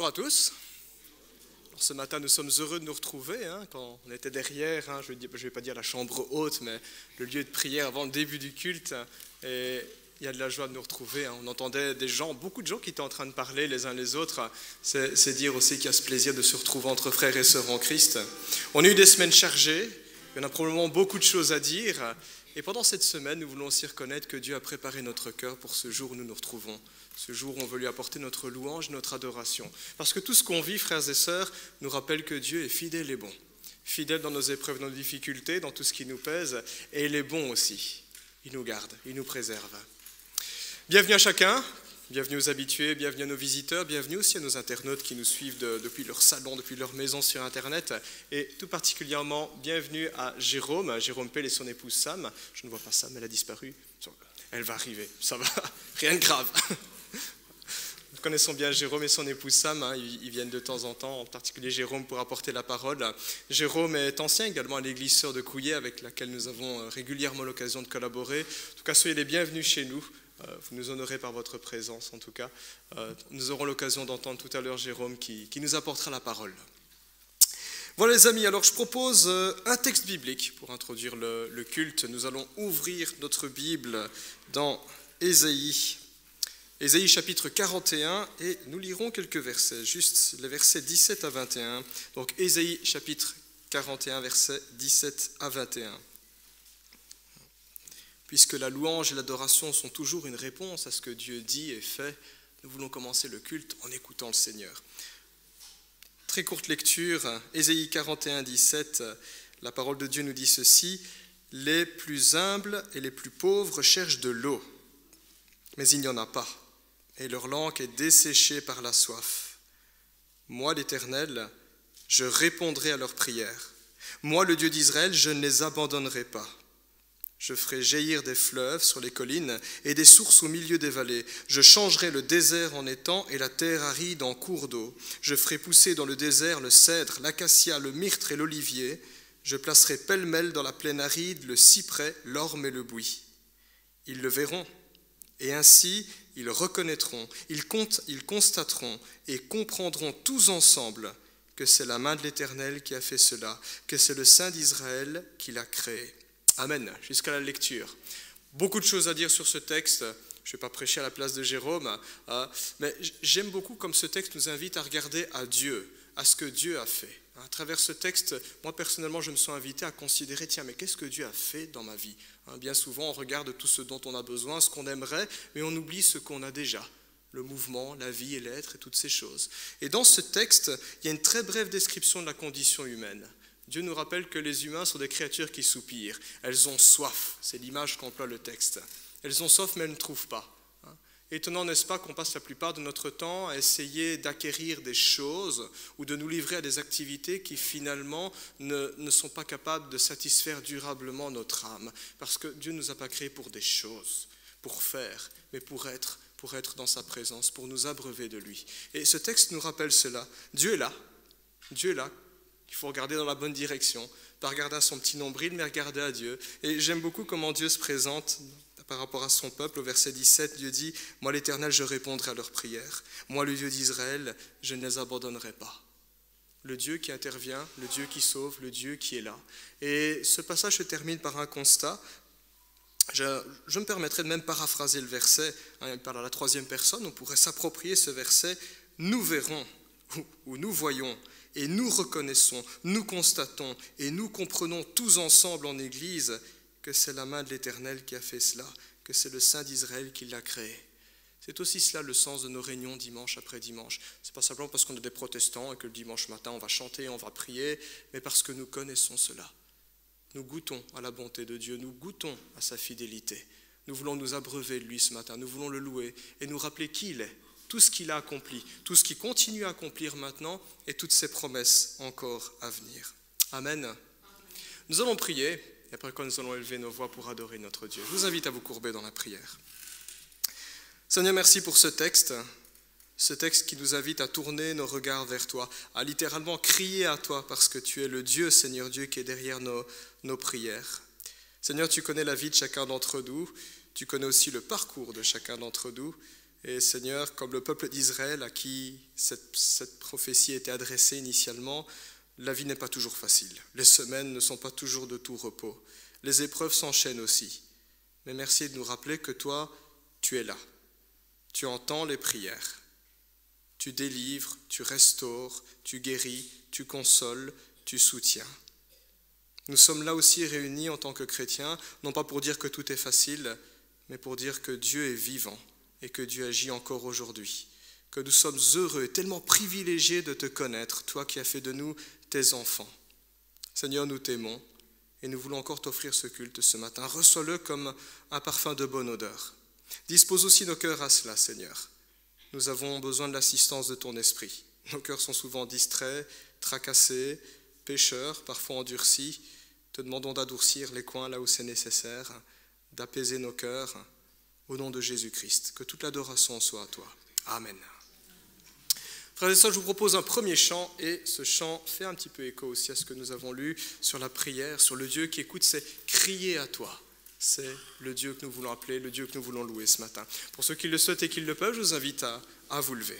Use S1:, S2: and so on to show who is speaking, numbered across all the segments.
S1: Bonjour à tous. Alors, ce matin, nous sommes heureux de nous retrouver. Quand on était derrière, je ne vais pas dire la chambre haute, mais le lieu de prière avant le début du culte. Et il y a de la joie de nous retrouver. On entendait des gens, beaucoup de gens qui étaient en train de parler les uns les autres. C'est dire aussi qu'il y a ce plaisir de se retrouver entre frères et sœurs en Christ. On a eu des semaines chargées. Il y en a probablement beaucoup de choses à dire. Et pendant cette semaine, nous voulons aussi reconnaître que Dieu a préparé notre cœur pour ce jour où nous nous retrouvons. Ce jour où on veut lui apporter notre louange, notre adoration. Parce que tout ce qu'on vit, frères et sœurs, nous rappelle que Dieu est fidèle et bon. Fidèle dans nos épreuves, dans nos difficultés, dans tout ce qui nous pèse. Et il est bon aussi. Il nous garde, il nous préserve. Bienvenue à chacun. Bienvenue aux habitués, bienvenue à nos visiteurs, bienvenue aussi à nos internautes qui nous suivent depuis leur salon, depuis leur maison sur Internet. Et tout particulièrement, bienvenue à Jérôme Pell et son épouse Sam. Je ne vois pas Sam, elle a disparu. Elle va arriver, ça va, rien de grave. Nous connaissons bien Jérôme et son épouse Sam, ils viennent de temps en temps, en particulier Jérôme pour apporter la parole. Jérôme est ancien également à l'église Sœur de Couillet avec laquelle nous avons régulièrement l'occasion de collaborer. En tout cas, soyez les bienvenus chez nous. Vous nous honorez par votre présence, en tout cas. Nous aurons l'occasion d'entendre tout à l'heure Jérôme qui nous apportera la parole. Voilà les amis, alors je propose un texte biblique pour introduire le culte. Nous allons ouvrir notre Bible dans Ésaïe. Ésaïe chapitre 41 et nous lirons quelques versets, juste les versets 17 à 21. Donc Ésaïe chapitre 41, versets 17 à 21. Puisque la louange et l'adoration sont toujours une réponse à ce que Dieu dit et fait, nous voulons commencer le culte en écoutant le Seigneur. Très courte lecture, Ésaïe 41, 17, la parole de Dieu nous dit ceci: « Les plus humbles et les plus pauvres cherchent de l'eau, mais il n'y en a pas, et leur langue est desséchée par la soif. Moi, l'Éternel, je répondrai à leurs prières. Moi, le Dieu d'Israël, je ne les abandonnerai pas. Je ferai jaillir des fleuves sur les collines et des sources au milieu des vallées. Je changerai le désert en étang et la terre aride en cours d'eau. Je ferai pousser dans le désert le cèdre, l'acacia, le myrte et l'olivier. Je placerai pêle-mêle dans la plaine aride le cyprès, l'orme et le buis. Ils le verront, et ainsi ils reconnaîtront, ils constateront et comprendront tous ensemble que c'est la main de l'Éternel qui a fait cela, que c'est le Saint d'Israël qui l'a créé. » Amen. Jusqu'à la lecture. Beaucoup de choses à dire sur ce texte. Je ne vais pas prêcher à la place de Jérôme, mais j'aime beaucoup comme ce texte nous invite à regarder à Dieu, à ce que Dieu a fait. À travers ce texte, moi personnellement, je me sens invité à considérer, tiens, mais qu'est-ce que Dieu a fait dans ma vie ? Bien souvent, on regarde tout ce dont on a besoin, ce qu'on aimerait, mais on oublie ce qu'on a déjà. Le mouvement, la vie et l'être et toutes ces choses. Et dans ce texte, il y a une très brève description de la condition humaine. Dieu nous rappelle que les humains sont des créatures qui soupirent. Elles ont soif, c'est l'image qu'emploie le texte. Elles ont soif mais elles ne trouvent pas. Étonnant, n'est-ce pas, qu'on passe la plupart de notre temps à essayer d'acquérir des choses ou de nous livrer à des activités qui finalement ne sont pas capables de satisfaire durablement notre âme. Parce que Dieu ne nous a pas créés pour des choses, pour faire, mais pour être dans sa présence, pour nous abreuver de lui. Et ce texte nous rappelle cela. Dieu est là. Dieu est là. Il faut regarder dans la bonne direction, pas regarder à son petit nombril, mais regarder à Dieu. Et j'aime beaucoup comment Dieu se présente par rapport à son peuple. Au verset 17, Dieu dit « Moi l'Éternel, je répondrai à leurs prières. Moi le Dieu d'Israël, je ne les abandonnerai pas. » Le Dieu qui intervient, le Dieu qui sauve, le Dieu qui est là. Et ce passage se termine par un constat. Je me permettrai de même paraphraser le verset. Il parle à la troisième personne, on pourrait s'approprier ce verset. « Nous verrons » ou « nous voyons ». Et nous reconnaissons, nous constatons et nous comprenons tous ensemble en Église que c'est la main de l'Éternel qui a fait cela, que c'est le Saint d'Israël qui l'a créé. C'est aussi cela le sens de nos réunions dimanche après dimanche. Ce n'est pas simplement parce qu'on est des protestants et que le dimanche matin on va chanter, on va prier, mais parce que nous connaissons cela. Nous goûtons à la bonté de Dieu, nous goûtons à sa fidélité. Nous voulons nous abreuver de lui ce matin, nous voulons le louer et nous rappeler qui il est. Tout ce qu'il a accompli, tout ce qu'il continue à accomplir maintenant et toutes ses promesses encore à venir. Amen. Nous allons prier et après quoi nous allons élever nos voix pour adorer notre Dieu. Je vous invite à vous courber dans la prière. Seigneur, merci pour ce texte qui nous invite à tourner nos regards vers toi, à littéralement crier à toi parce que tu es le Dieu, Seigneur Dieu, qui est derrière nos prières. Seigneur, tu connais la vie de chacun d'entre nous, tu connais aussi le parcours de chacun d'entre nous. Et Seigneur, comme le peuple d'Israël à qui cette prophétie était adressée initialement, la vie n'est pas toujours facile. Les semaines ne sont pas toujours de tout repos. Les épreuves s'enchaînent aussi. Mais merci de nous rappeler que toi, tu es là. Tu entends les prières. Tu délivres, tu restaures, tu guéris, tu consoles, tu soutiens. Nous sommes là aussi réunis en tant que chrétiens, non pas pour dire que tout est facile, mais pour dire que Dieu est vivant et que Dieu agit encore aujourd'hui. Que nous sommes heureux et tellement privilégiés de te connaître, toi qui as fait de nous tes enfants. Seigneur, nous t'aimons et nous voulons encore t'offrir ce culte ce matin. Reçois-le comme un parfum de bonne odeur. Dispose aussi nos cœurs à cela, Seigneur. Nous avons besoin de l'assistance de ton esprit. Nos cœurs sont souvent distraits, tracassés, pécheurs, parfois endurcis. Te demandons d'adoucir les coins là où c'est nécessaire, d'apaiser nos cœurs. Au nom de Jésus-Christ, que toute l'adoration soit à toi. Amen. Frères et sœurs, je vous propose un premier chant, et ce chant fait un petit peu écho aussi à ce que nous avons lu sur la prière, sur le Dieu qui écoute, c'est crier à toi. C'est le Dieu que nous voulons appeler, le Dieu que nous voulons louer ce matin. Pour ceux qui le souhaitent et qui le peuvent, je vous invite à vous lever.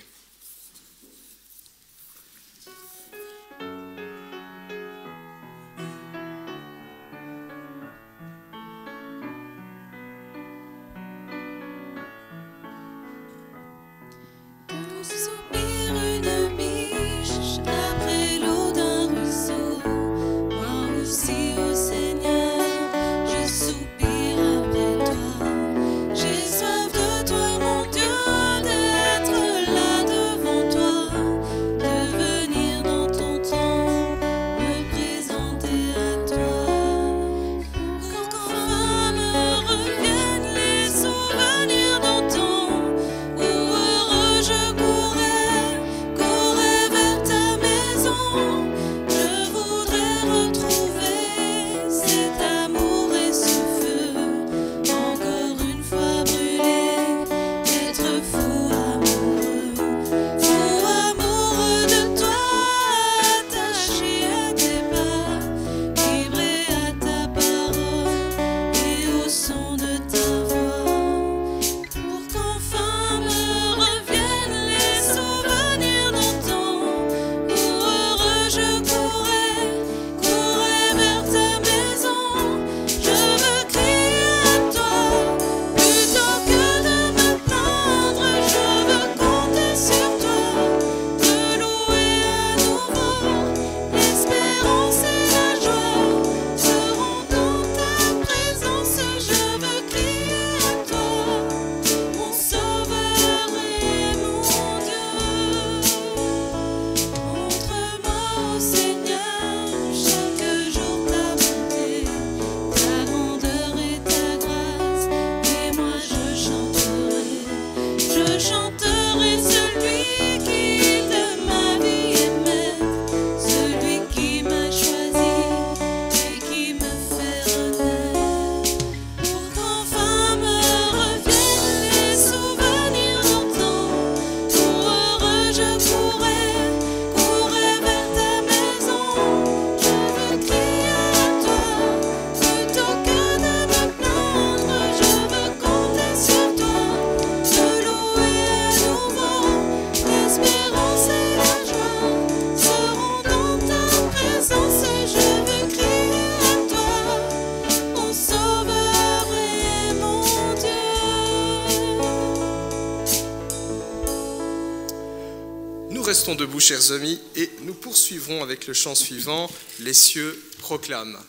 S1: Restons debout, chers amis, et nous poursuivrons avec le chant suivant, « Les cieux proclament ».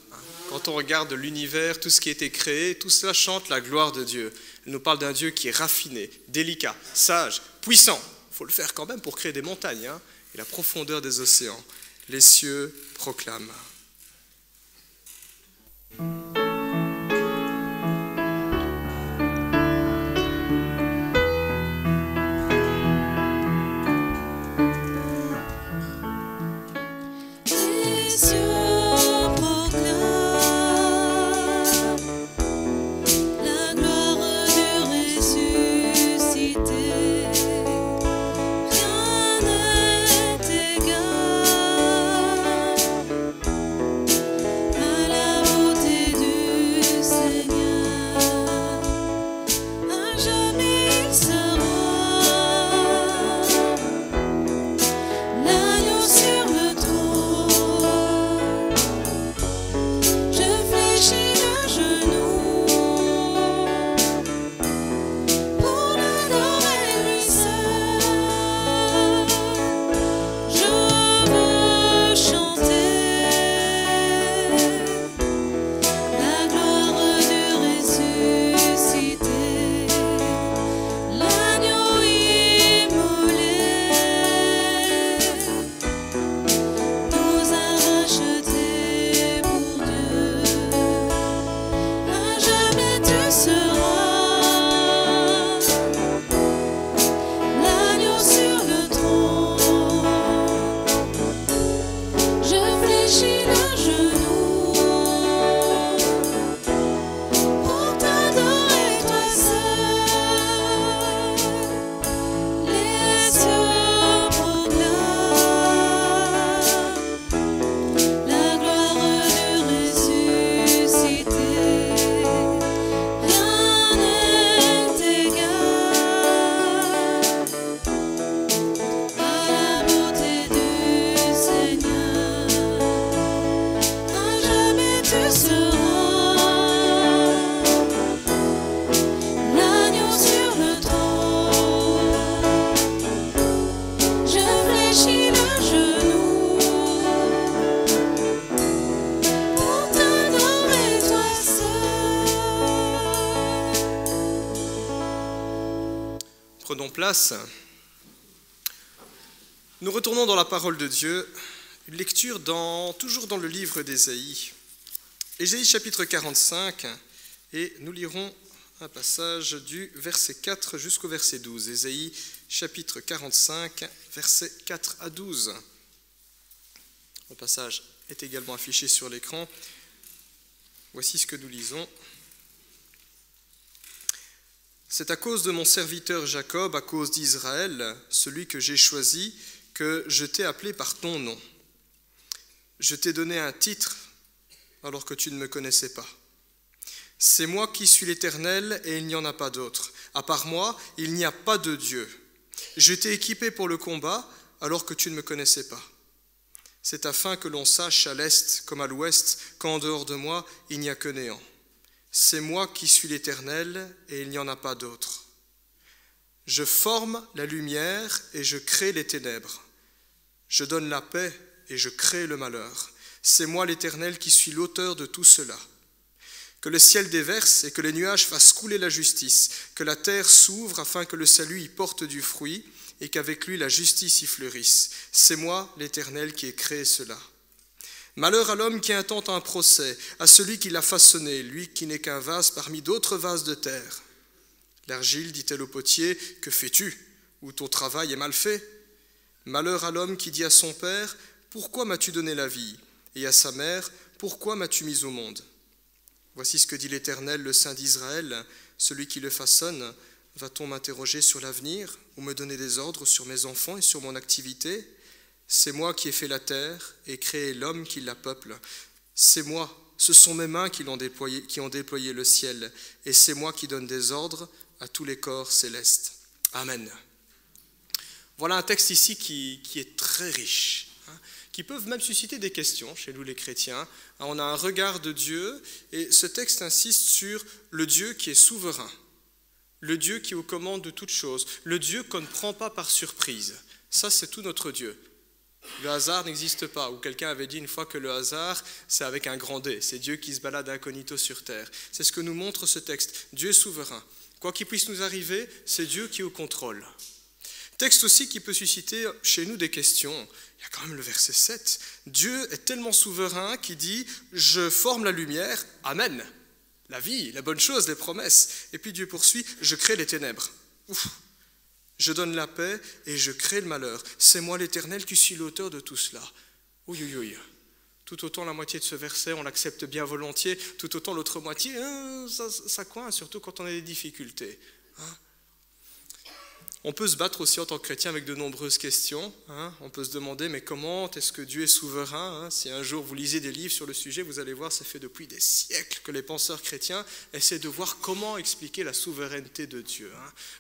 S1: Quand on regarde l'univers, tout ce qui a été créé, tout cela chante la gloire de Dieu. Elle nous parle d'un Dieu qui est raffiné, délicat, sage, puissant. Il faut le faire quand même pour créer des montagnes, et la profondeur des océans. Les cieux proclament.
S2: À la beauté du
S1: Prenons place. Nous retournons dans la parole de Dieu, une lecture toujours dans le livre d'Ésaïe. Ésaïe chapitre 45, et nous lirons un passage du verset 4 jusqu'au verset 12. Ésaïe chapitre 45, versets 4 à 12. Le passage est également affiché sur l'écran. Voici ce que nous lisons. C'est à cause de mon serviteur Jacob, à cause d'Israël, celui que j'ai choisi, que je t'ai appelé par ton nom. Je t'ai donné un titre alors que tu ne me connaissais pas. C'est moi qui suis l'Éternel et il n'y en a pas d'autre. À part moi, il n'y a pas de Dieu. Je t'ai équipé pour le combat alors que tu ne me connaissais pas. C'est afin que l'on sache à l'est comme à l'ouest qu'en dehors de moi, il n'y a que néant. C'est moi qui suis l'Éternel et il n'y en a pas d'autre. Je forme la lumière et je crée les ténèbres. Je donne la paix et je crée le malheur. C'est moi l'Éternel qui suis l'auteur de tout cela. Que le ciel déverse et que les nuages fassent couler la justice, que la terre s'ouvre afin que le salut y porte du fruit et qu'avec lui la justice y fleurisse. C'est moi l'Éternel qui ai créé cela. Malheur à l'homme qui intente un procès, à celui qui l'a façonné, lui qui n'est qu'un vase parmi d'autres vases de terre. L'argile dit-elle au potier, « Que fais-tu ? Ou ton travail est mal fait ?» Malheur à l'homme qui dit à son père, « Pourquoi m'as-tu donné la vie ?» Et à sa mère, « Pourquoi m'as-tu mis au monde ?» Voici ce que dit l'Éternel, le Saint d'Israël, celui qui le façonne. Va-t-on m'interroger sur l'avenir ou me donner des ordres sur mes enfants et sur mon activité ? C'est moi qui ai fait la terre et créé l'homme qui la peuple. C'est moi, ce sont mes mains qui ont déployé le ciel, et c'est moi qui donne des ordres à tous les corps célestes. Amen. Voilà un texte ici qui est très riche, qui peuvent même susciter des questions chez nous les chrétiens. On a un regard de Dieu, et ce texte insiste sur le Dieu qui est souverain, le Dieu qui est aux commandes de toutes choses, le Dieu qu'on ne prend pas par surprise. Ça, c'est tout notre Dieu. Le hasard n'existe pas, ou quelqu'un avait dit une fois que le hasard, c'est avec un grand D, c'est Dieu qui se balade incognito sur terre. C'est ce que nous montre ce texte. Dieu est souverain. Quoi qu'il puisse nous arriver, c'est Dieu qui est au contrôle. Texte aussi qui peut susciter chez nous des questions. Il y a quand même le verset 7. Dieu est tellement souverain qu'il dit « Je forme la lumière, Amen ». La vie, la bonne chose, les promesses. Et puis Dieu poursuit « Je crée les ténèbres ». Ouf. Je donne la paix et je crée le malheur. C'est moi l'Éternel qui suis l'auteur de tout cela. Oui, oui, oui. Tout autant la moitié de ce verset, on l'accepte bien volontiers, tout autant l'autre moitié, ça coince, surtout quand on a des difficultés. On peut se battre aussi en tant que chrétien avec de nombreuses questions. On peut se demander, mais comment est-ce que Dieu est souverain ? Si un jour vous lisez des livres sur le sujet, vous allez voir, ça fait depuis des siècles que les penseurs chrétiens essaient de voir comment expliquer la souveraineté de Dieu.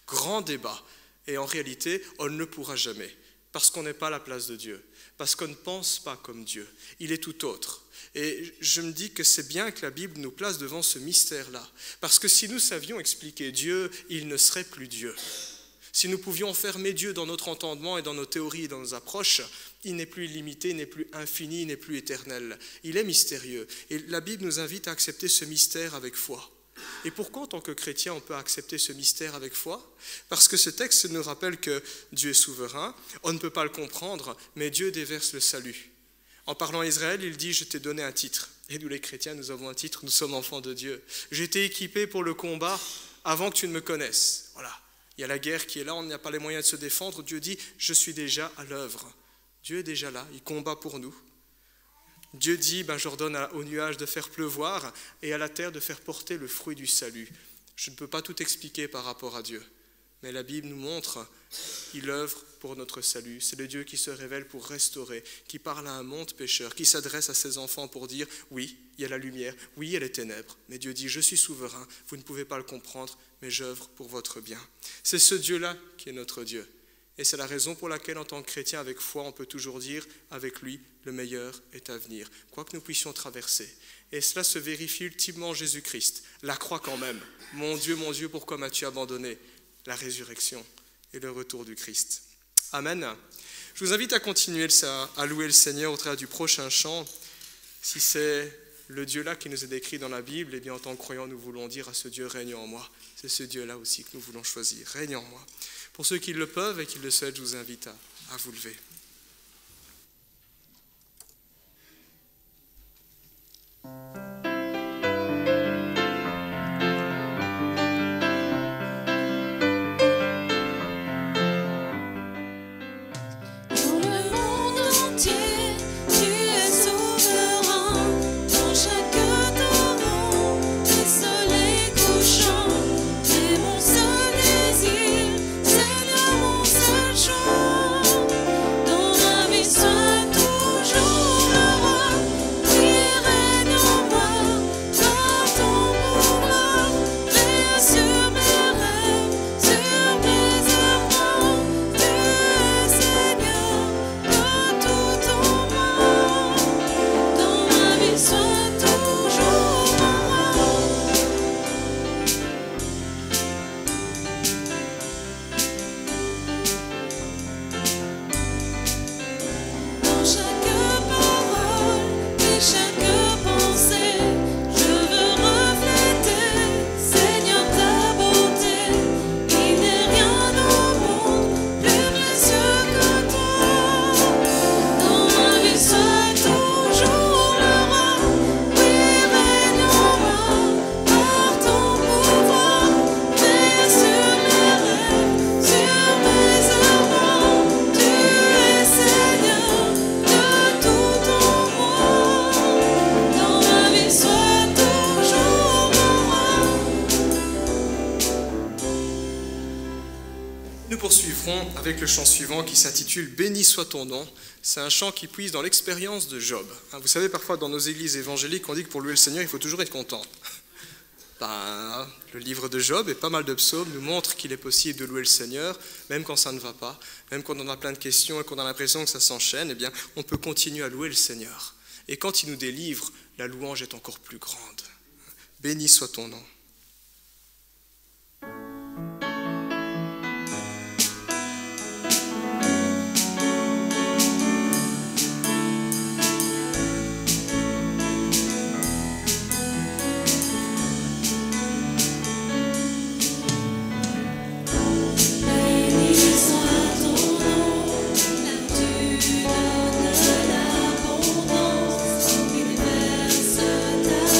S1: Grand débat. Et en réalité, on ne le pourra jamais, parce qu'on n'est pas à la place de Dieu, parce qu'on ne pense pas comme Dieu. Il est tout autre. Et je me dis que c'est bien que la Bible nous place devant ce mystère-là, parce que si nous savions expliquer Dieu, il ne serait plus Dieu. Si nous pouvions enfermer Dieu dans notre entendement et dans nos théories et dans nos approches, il n'est plus illimité, il n'est plus infini, il n'est plus éternel. Il est mystérieux. Et la Bible nous invite à accepter ce mystère avec foi. Et pourquoi, en tant que chrétien, on peut accepter ce mystère avec foi ? Parce que ce texte nous rappelle que Dieu est souverain, on ne peut pas le comprendre, mais Dieu déverse le salut. En parlant à Israël, il dit « Je t'ai donné un titre ». Et nous les chrétiens, nous avons un titre, nous sommes enfants de Dieu. « Je t'ai équipé pour le combat avant que tu ne me connaisses ». Voilà, il y a la guerre qui est là, on n'a pas les moyens de se défendre. Dieu dit « Je suis déjà à l'œuvre ». Dieu est déjà là, il combat pour nous. Dieu dit, je ordonne aux nuages de faire pleuvoir et à la terre de faire porter le fruit du salut. Je ne peux pas tout expliquer par rapport à Dieu, mais la Bible nous montre qu'il œuvre pour notre salut. C'est le Dieu qui se révèle pour restaurer, qui parle à un monde pécheur, qui s'adresse à ses enfants pour dire, oui, il y a la lumière, oui, il y a les ténèbres, mais Dieu dit, je suis souverain, vous ne pouvez pas le comprendre, mais j'œuvre pour votre bien. C'est ce Dieu-là qui est notre Dieu. Et c'est la raison pour laquelle, en tant que chrétien, avec foi, on peut toujours dire, avec lui, le meilleur est à venir, quoi que nous puissions traverser. Et cela se vérifie ultimement en Jésus-Christ. La croix quand même. Mon Dieu, pourquoi m'as-tu abandonné ? La résurrection et le retour du Christ. Amen. Je vous invite à continuer à louer le Seigneur au travers du prochain chant. Si c'est le Dieu-là qui nous est décrit dans la Bible, eh bien, en tant que croyants, nous voulons dire à ce Dieu, règne en moi. C'est ce Dieu-là aussi que nous voulons choisir. Règne en moi. Pour ceux qui le peuvent et qui le souhaitent, je vous invite à vous lever. Avec le chant suivant qui s'intitule « Béni soit ton nom ». C'est un chant qui puise dans l'expérience de Job. Vous savez, parfois dans nos églises évangéliques, on dit que pour louer le Seigneur, il faut toujours être content. Le livre de Job et pas mal de psaumes nous montrent qu'il est possible de louer le Seigneur, même quand ça ne va pas, même quand on a plein de questions et qu'on a l'impression que ça s'enchaîne, eh bien, on peut continuer à louer le Seigneur. Et quand il nous délivre, la louange est encore plus grande. Béni soit ton nom.
S2: L'univers, ta bienveillance.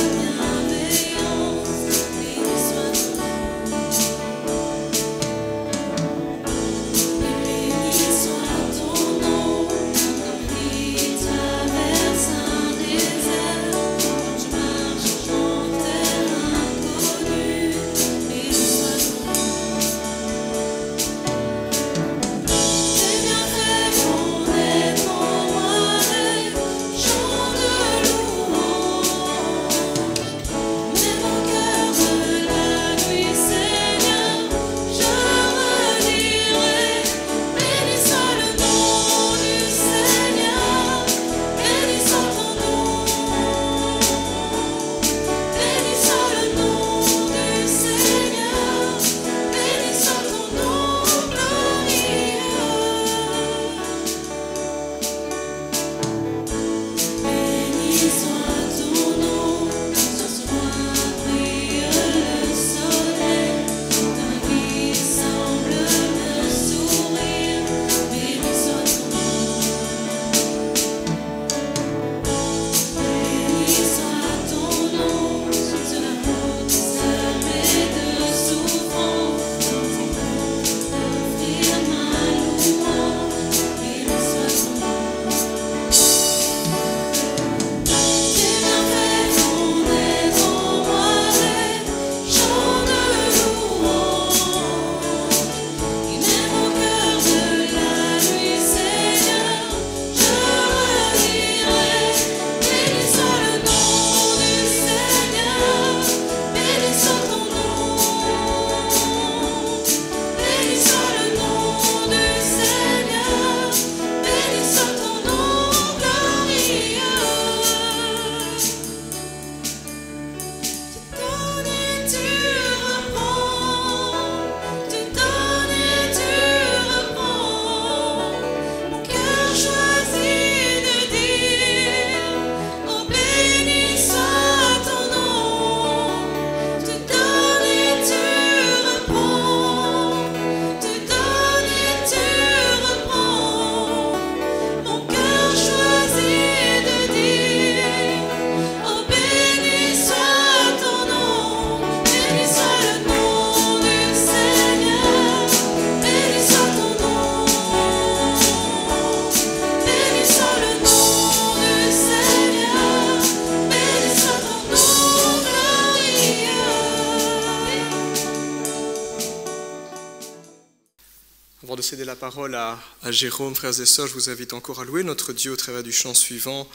S1: de céder la parole à Jérôme, frères et sœurs, je vous invite encore à louer notre Dieu au travers du chant suivant,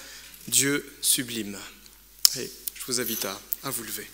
S1: Dieu sublime. Et je vous invite à vous lever.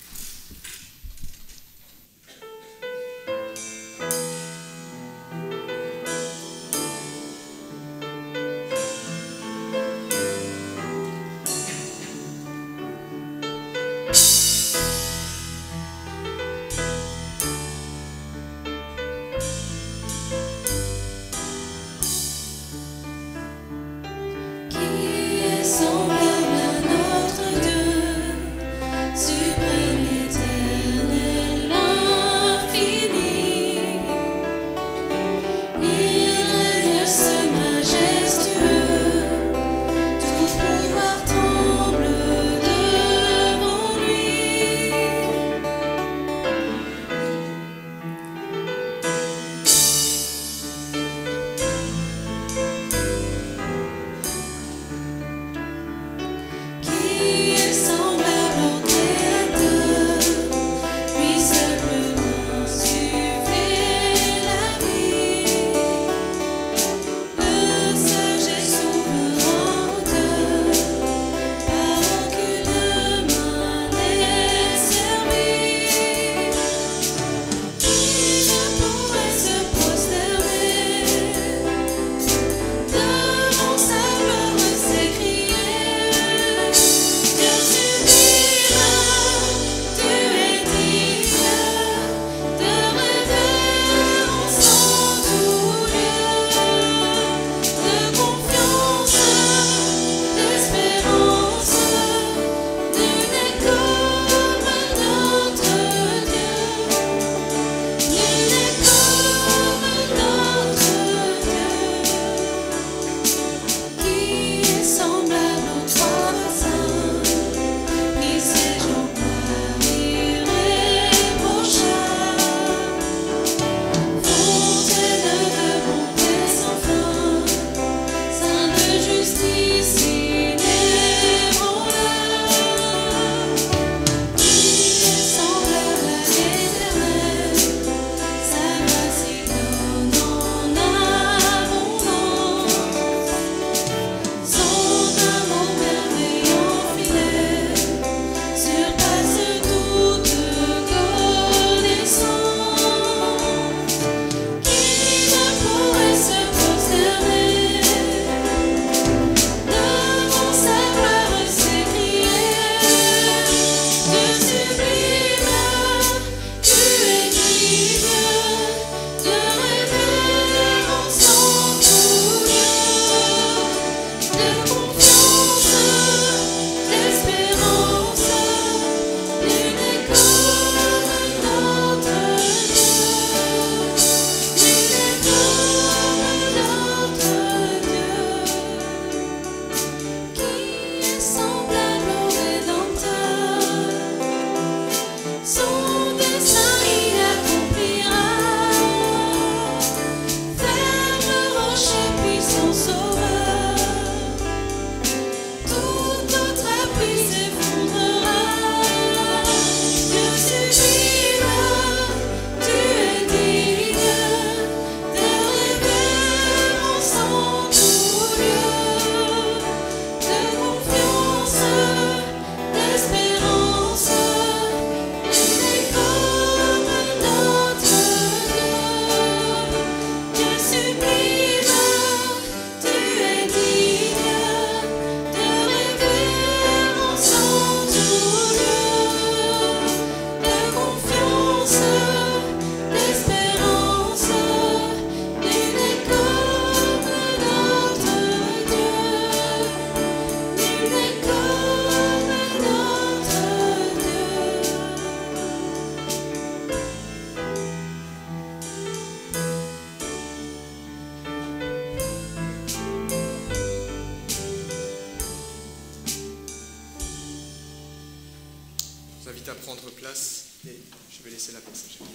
S1: À prendre place et je vais laisser la place à Jérôme.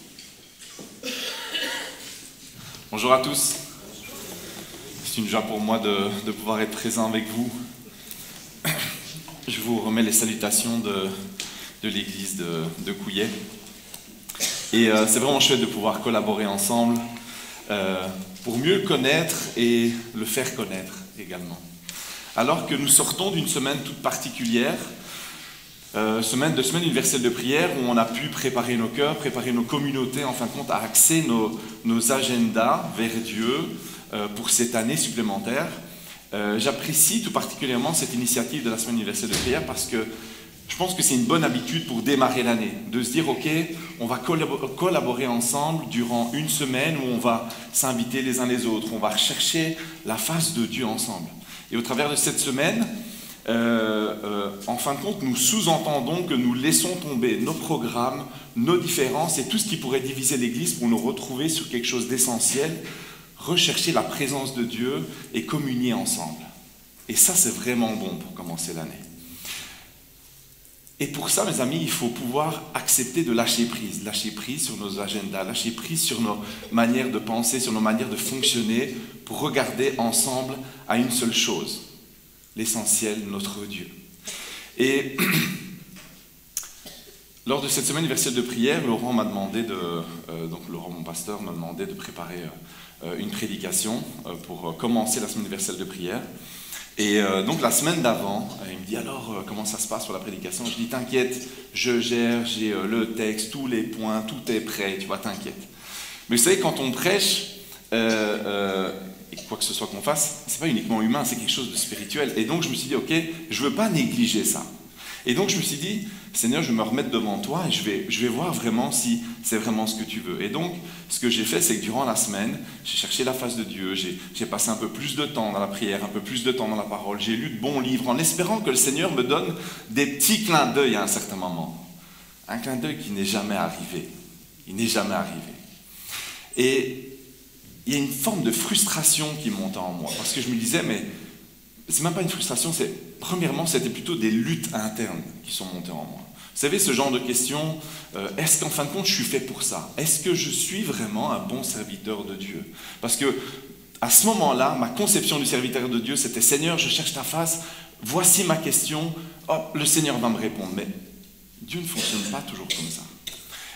S2: Bonjour à tous. C'est une joie pour moi de pouvoir être présent avec vous. Je vous remets les salutations de l'église de Couillet. Et c'est vraiment chouette de pouvoir collaborer ensemble pour mieux le connaître et le faire connaître également. Alors que nous sortons d'une semaine toute particulière, semaine universelle de prière, où on a pu préparer nos cœurs, préparer nos communautés, en fin de compte, à axer nos agendas vers Dieu pour cette année supplémentaire. J'apprécie tout particulièrement cette initiative de la semaine universelle de prière parce que je pense que c'est une bonne habitude pour démarrer l'année, de se dire, ok, on va collaborer ensemble durant une semaine où on va s'inviter les uns les autres, on va rechercher la face de Dieu ensemble. Et au travers de cette semaine, en fin de compte, nous sous-entendons que nous laissons tomber nos programmes, nos différences et tout ce qui pourrait diviser l'Église pour nous retrouver sur quelque chose d'essentiel, rechercher la présence de Dieu et communier ensemble. Et ça, c'est vraiment bon pour commencer l'année. Et pour ça, mes amis, il faut pouvoir accepter de lâcher prise sur nos agendas, lâcher prise sur nos manières de penser, sur nos manières de fonctionner, pour regarder ensemble à une seule chose, l'essentiel, notre Dieu. Et lors de cette semaine universelle de prière, Laurent m'a demandé donc Laurent, mon pasteur, m'a demandé de préparer une prédication pour commencer la semaine universelle de prière. Et donc la semaine d'avant, il me dit alors comment ça se passe pour la prédication? Je dis t'inquiète, je gère, j'ai le texte, tous les points, tout est prêt, tu vois, t'inquiète. Mais vous savez, quand on prêche, et quoi que ce soit qu'on fasse, c'est pas uniquement humain, c'est quelque chose de spirituel. Et donc je me suis dit ok, je veux pas négliger ça. Et donc je me suis dit, Seigneur, je vais me remettre devant toi et je vais voir vraiment si c'est vraiment ce que tu veux. Et donc, ce que j'ai fait, c'est que durant la semaine, j'ai cherché la face de Dieu, j'ai passé un peu plus de temps dans la prière, un peu plus de temps dans la parole, j'ai lu de bons livres en espérant que le Seigneur me donne des petits clins d'œil à un certain moment. Un clin d'œil qui n'est jamais arrivé. Il n'est jamais arrivé. Et il y a une forme de frustration qui montait en moi, parce que je me disais, mais c'est même pas une frustration, premièrement, c'était plutôt des luttes internes qui sont montées en moi. Vous savez, ce genre de questions, est-ce qu'en fin de compte, je suis fait pour ça? Est-ce que je suis vraiment un bon serviteur de Dieu? Parce que à ce moment-là, ma conception du serviteur de Dieu, c'était Seigneur, je cherche ta face, voici ma question, hop, le Seigneur va me répondre. Mais Dieu ne fonctionne pas toujours comme ça.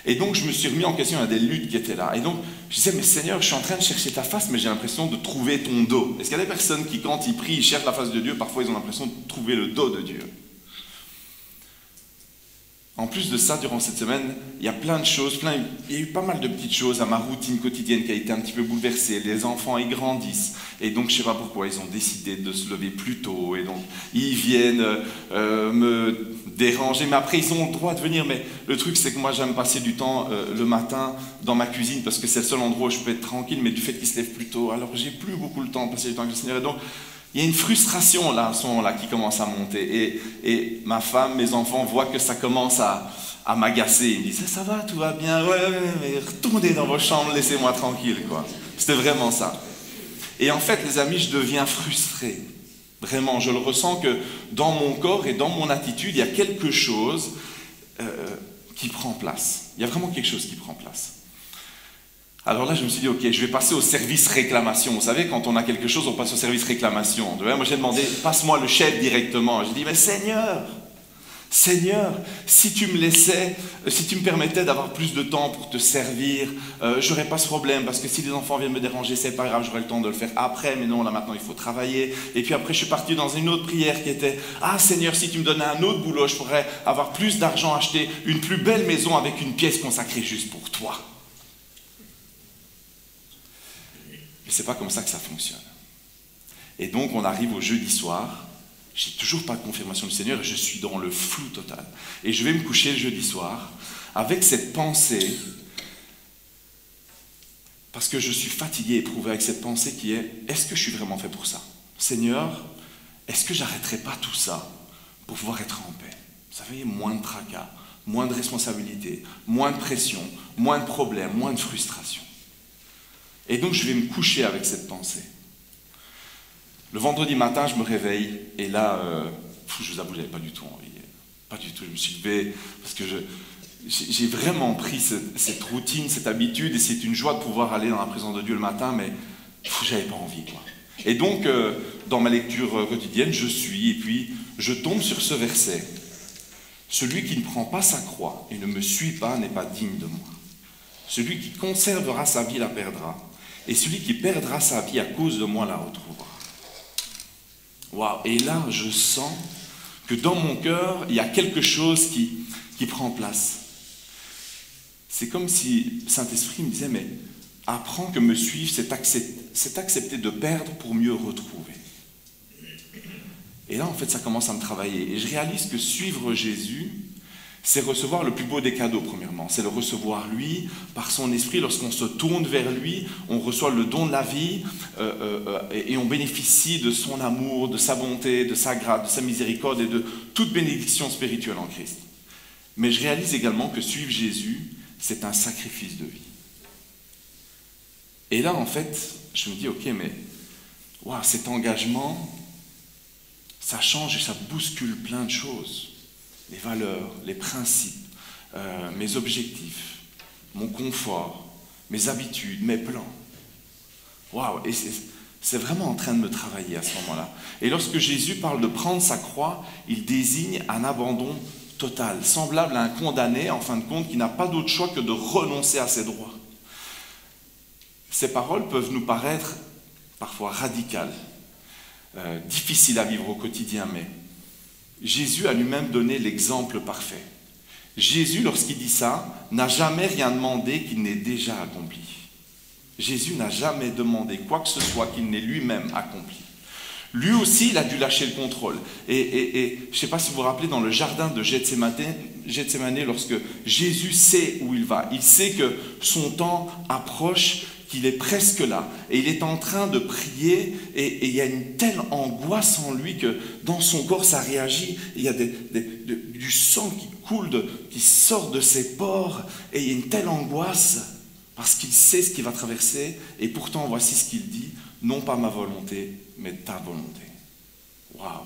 S2: Et donc, je me suis remis en question, il y a des luttes qui étaient là. Et donc, je disais, mais Seigneur, je suis en train de chercher ta face, mais j'ai l'impression de trouver ton dos. Est-ce qu'il y a des personnes qui, quand ils prient, ils cherchent la face de Dieu, parfois ils ont l'impression de trouver le dos de Dieu? En plus de ça, durant cette semaine, il y a plein de choses, il y a eu pas mal de petites choses à ma routine quotidienne qui a été un petit peu bouleversée. Les enfants, ils grandissent. Et donc, je ne sais pas pourquoi, ils ont décidé de se lever plus tôt. Et donc, ils viennent me déranger. Mais après, ils ont le droit de venir. Mais le truc, c'est que moi, j'aime passer du temps le matin dans ma cuisine parce que c'est le seul endroit où je peux être tranquille. Mais du fait qu'ils se lèvent plus tôt, alors j'ai plus beaucoup le temps de passer du temps avec le Seigneur. Et donc, il y a une frustration là, à ce moment-là, qui commence à monter. Et ma femme, mes enfants voient que ça commence à m'agacer. Ils me disent, ça va, tout va bien, ouais, mais retournez dans vos chambres, laissez-moi tranquille, quoi. C'était vraiment ça. Et en fait, les amis, je deviens frustré. Vraiment, je le ressens que dans mon corps et dans mon attitude, il y a quelque chose qui prend place. Il y a vraiment quelque chose qui prend place. Alors là, je me suis dit, ok, je vais passer au service réclamation. Vous savez, quand on a quelque chose, on passe au service réclamation. Moi, j'ai demandé, passe-moi le chef directement. J'ai dit, mais Seigneur, si tu me laissais, si tu me permettais d'avoir plus de temps pour te servir, j'aurais pas ce problème, parce que si les enfants viennent me déranger, c'est pas grave, j'aurai le temps de le faire après, mais non, là maintenant il faut travailler. Et puis après, je suis parti dans une autre prière qui était, ah Seigneur, si tu me donnais un autre boulot, je pourrais avoir plus d'argent, acheter une plus belle maison avec une pièce consacrée juste pour toi. Mais c'est pas comme ça que ça fonctionne. Et donc, on arrive au jeudi soir. J'ai toujours pas de confirmation du Seigneur et je suis dans le flou total. Et je vais me coucher le jeudi soir avec cette pensée, parce que je suis fatigué, éprouvé avec cette pensée qui est, est-ce que je suis vraiment fait pour ça? Seigneur, est-ce que j'arrêterai pas tout ça pour pouvoir être en paix? Vous savez, moins de tracas, moins de responsabilités, moins de pression, moins de problèmes, moins de frustration. Et donc je vais me coucher avec cette pensée. Le vendredi matin, je me réveille, et là, je vous avoue, je n'avais pas du tout envie. Pas du tout, je me suis levé, parce que j'ai vraiment pris cette routine, cette habitude, et c'est une joie de pouvoir aller dans la présence de Dieu le matin, mais je n'avais pas envie, quoi. Et donc, dans ma lecture quotidienne, je suis, et puis je tombe sur ce verset. Celui qui ne prend pas sa croix et ne me suit pas n'est pas digne de moi. Celui qui conservera sa vie la perdra, et celui qui perdra sa vie à cause de moi la retrouvera. Waouh! Et là, je sens que dans mon cœur, il y a quelque chose qui prend place. C'est comme si Saint-Esprit me disait, mais apprends que me suivre, c'est accepter de perdre pour mieux retrouver. Et là, en fait, ça commence à me travailler. Et je réalise que suivre Jésus, c'est recevoir le plus beau des cadeaux, premièrement. C'est le recevoir, lui, par son esprit. Lorsqu'on se tourne vers lui, on reçoit le don de la vie et on bénéficie de son amour, de sa bonté, de sa grâce, de sa miséricorde et de toute bénédiction spirituelle en Christ. Mais je réalise également que suivre Jésus, c'est un sacrifice de vie. Et là, en fait, je me dis, ok, mais wow, cet engagement, ça change et ça bouscule plein de choses. Les valeurs, les principes, mes objectifs, mon confort, mes habitudes, mes plans. Waouh! Et c'est vraiment en train de me travailler à ce moment-là. Et lorsque Jésus parle de prendre sa croix, il désigne un abandon total, semblable à un condamné, en fin de compte, qui n'a pas d'autre choix que de renoncer à ses droits. Ces paroles peuvent nous paraître parfois radicales, difficiles à vivre au quotidien, mais Jésus a lui-même donné l'exemple parfait. Jésus, lorsqu'il dit ça, n'a jamais rien demandé qu'il n'ait déjà accompli. Jésus n'a jamais demandé quoi que ce soit qu'il n'ait lui-même accompli. Lui aussi, il a dû lâcher le contrôle. Et je ne sais pas si vous vous rappelez, dans le jardin de Gethsémani, lorsque Jésus sait où il va, il sait que son temps approche, qu'il est presque là, et il est en train de prier, et il y a une telle angoisse en lui que dans son corps ça réagit, il y a du sang qui coule, qui sort de ses pores, et il y a une telle angoisse, parce qu'il sait ce qu'il va traverser, et pourtant voici ce qu'il dit, non pas ma volonté, mais ta volonté. Waouh!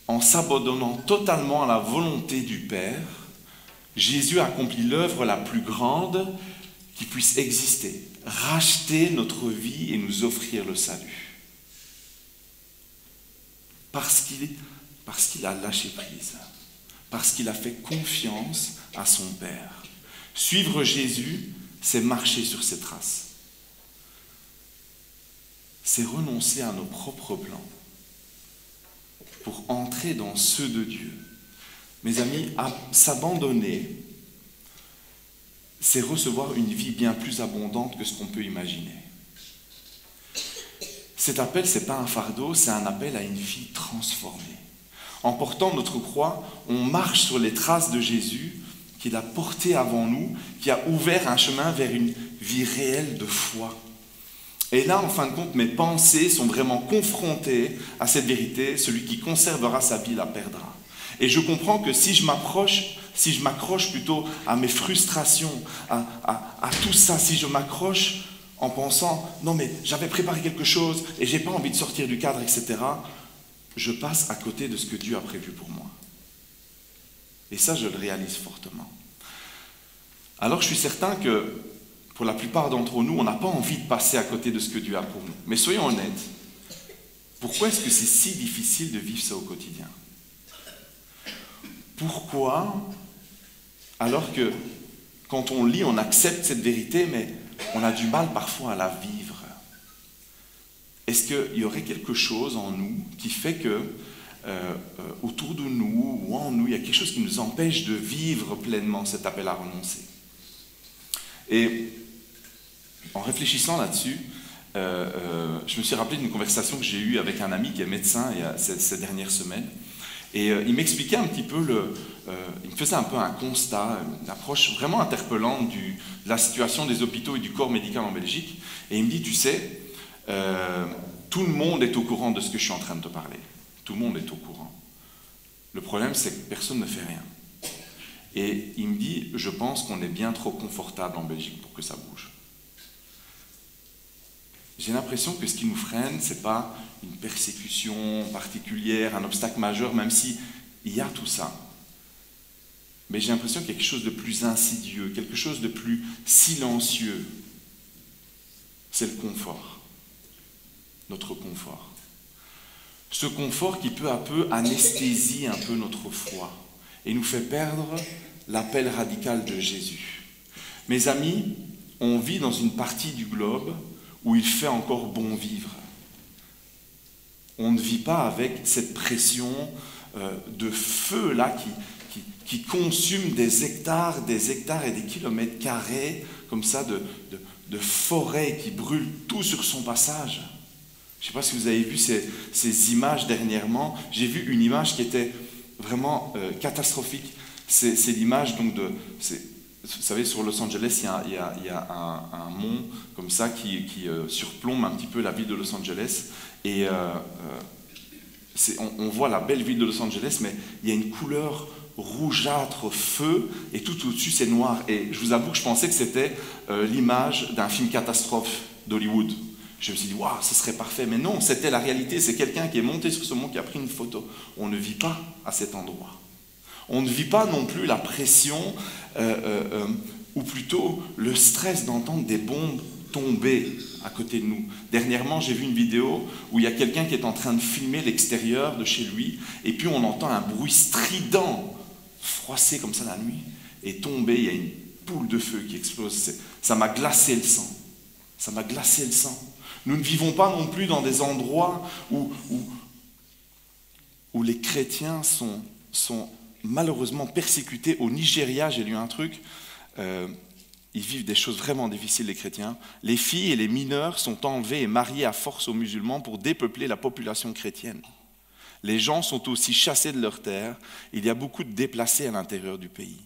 S2: En s'abandonnant totalement à la volonté du Père, Jésus accomplit l'œuvre la plus grande qui puisse exister, racheter notre vie et nous offrir le salut. Parce qu'il a lâché prise, parce qu'il a fait confiance à son Père. Suivre Jésus, c'est marcher sur ses traces. C'est renoncer à nos propres plans pour entrer dans ceux de Dieu. Mes amis, s'abandonner, c'est recevoir une vie bien plus abondante que ce qu'on peut imaginer. Cet appel, ce n'est pas un fardeau, c'est un appel à une vie transformée. En portant notre croix, on marche sur les traces de Jésus qu'il a porté avant nous, qui a ouvert un chemin vers une vie réelle de foi. Et là, en fin de compte, mes pensées sont vraiment confrontées à cette vérité. Celui qui conservera sa vie la perdra. Et je comprends que si je m'accroche plutôt à mes frustrations, à tout ça, si je m'accroche en pensant « non mais j'avais préparé quelque chose et je n'ai pas envie de sortir du cadre, etc. », je passe à côté de ce que Dieu a prévu pour moi. Et ça, je le réalise fortement. Alors je suis certain que pour la plupart d'entre nous, on n'a pas envie de passer à côté de ce que Dieu a pour nous. Mais soyons honnêtes, pourquoi est-ce que c'est si difficile de vivre ça au quotidien ? Pourquoi, alors que quand on lit, on accepte cette vérité, mais on a du mal parfois à la vivre? Est-ce qu'il y aurait quelque chose en nous qui fait que, autour de nous ou en nous, il y a quelque chose qui nous empêche de vivre pleinement cet appel à renoncer? Et en réfléchissant là-dessus, je me suis rappelé d'une conversation que j'ai eue avec un ami qui est médecin ces dernières semaines. Et il m'expliquait un petit peu, il me faisait un peu un constat, une approche vraiment interpellante de la situation des hôpitaux et du corps médical en Belgique. Et il me dit, tu sais, tout le monde est au courant de ce que je suis en train de te parler. Tout le monde est au courant. Le problème, c'est que personne ne fait rien. Et il me dit, je pense qu'on est bien trop confortable en Belgique pour que ça bouge. J'ai l'impression que ce qui nous freine, ce n'est pas une persécution particulière, un obstacle majeur, même s'il y a tout ça. Mais j'ai l'impression qu'il y a quelque chose de plus insidieux, quelque chose de plus silencieux. C'est le confort, notre confort. Ce confort qui peu à peu anesthésie un peu notre foi et nous fait perdre l'appel radical de Jésus. Mes amis, on vit dans une partie du globe où il fait encore bon vivre. On ne vit pas avec cette pression de feu là qui consume des hectares et des kilomètres carrés comme ça de forêt qui brûle tout sur son passage. Je ne sais pas si vous avez vu ces images dernièrement. J'ai vu une image qui était vraiment catastrophique. C'est l'image donc vous savez, sur Los Angeles, il y a un mont comme ça qui surplombe un petit peu la ville de Los Angeles. Et on voit la belle ville de Los Angeles, mais il y a une couleur rougeâtre, feu, et tout au-dessus c'est noir. Et je vous avoue que je pensais que c'était l'image d'un film catastrophe d'Hollywood. Je me suis dit, waouh, ce serait parfait. Mais non, c'était la réalité. C'est quelqu'un qui est monté sur ce mont, qui a pris une photo. On ne vit pas à cet endroit. On ne vit pas non plus la pression, ou plutôt le stress d'entendre des bombes tomber à côté de nous. Dernièrement, j'ai vu une vidéo où il y a quelqu'un qui est en train de filmer l'extérieur de chez lui, et puis on entend un bruit strident, froisser comme ça la nuit, et tomber, il y a une boule de feu qui explose. Ça m'a glacé le sang. Ça m'a glacé le sang. Nous ne vivons pas non plus dans des endroits où les chrétiens sont malheureusement persécutés. Au Nigeria, j'ai lu un truc, ils vivent des choses vraiment difficiles, les chrétiens. Les filles et les mineurs sont enlevés et mariés à force aux musulmans pour dépeupler la population chrétienne. Les gens sont aussi chassés de leurs terres. Il y a beaucoup de déplacés à l'intérieur du pays.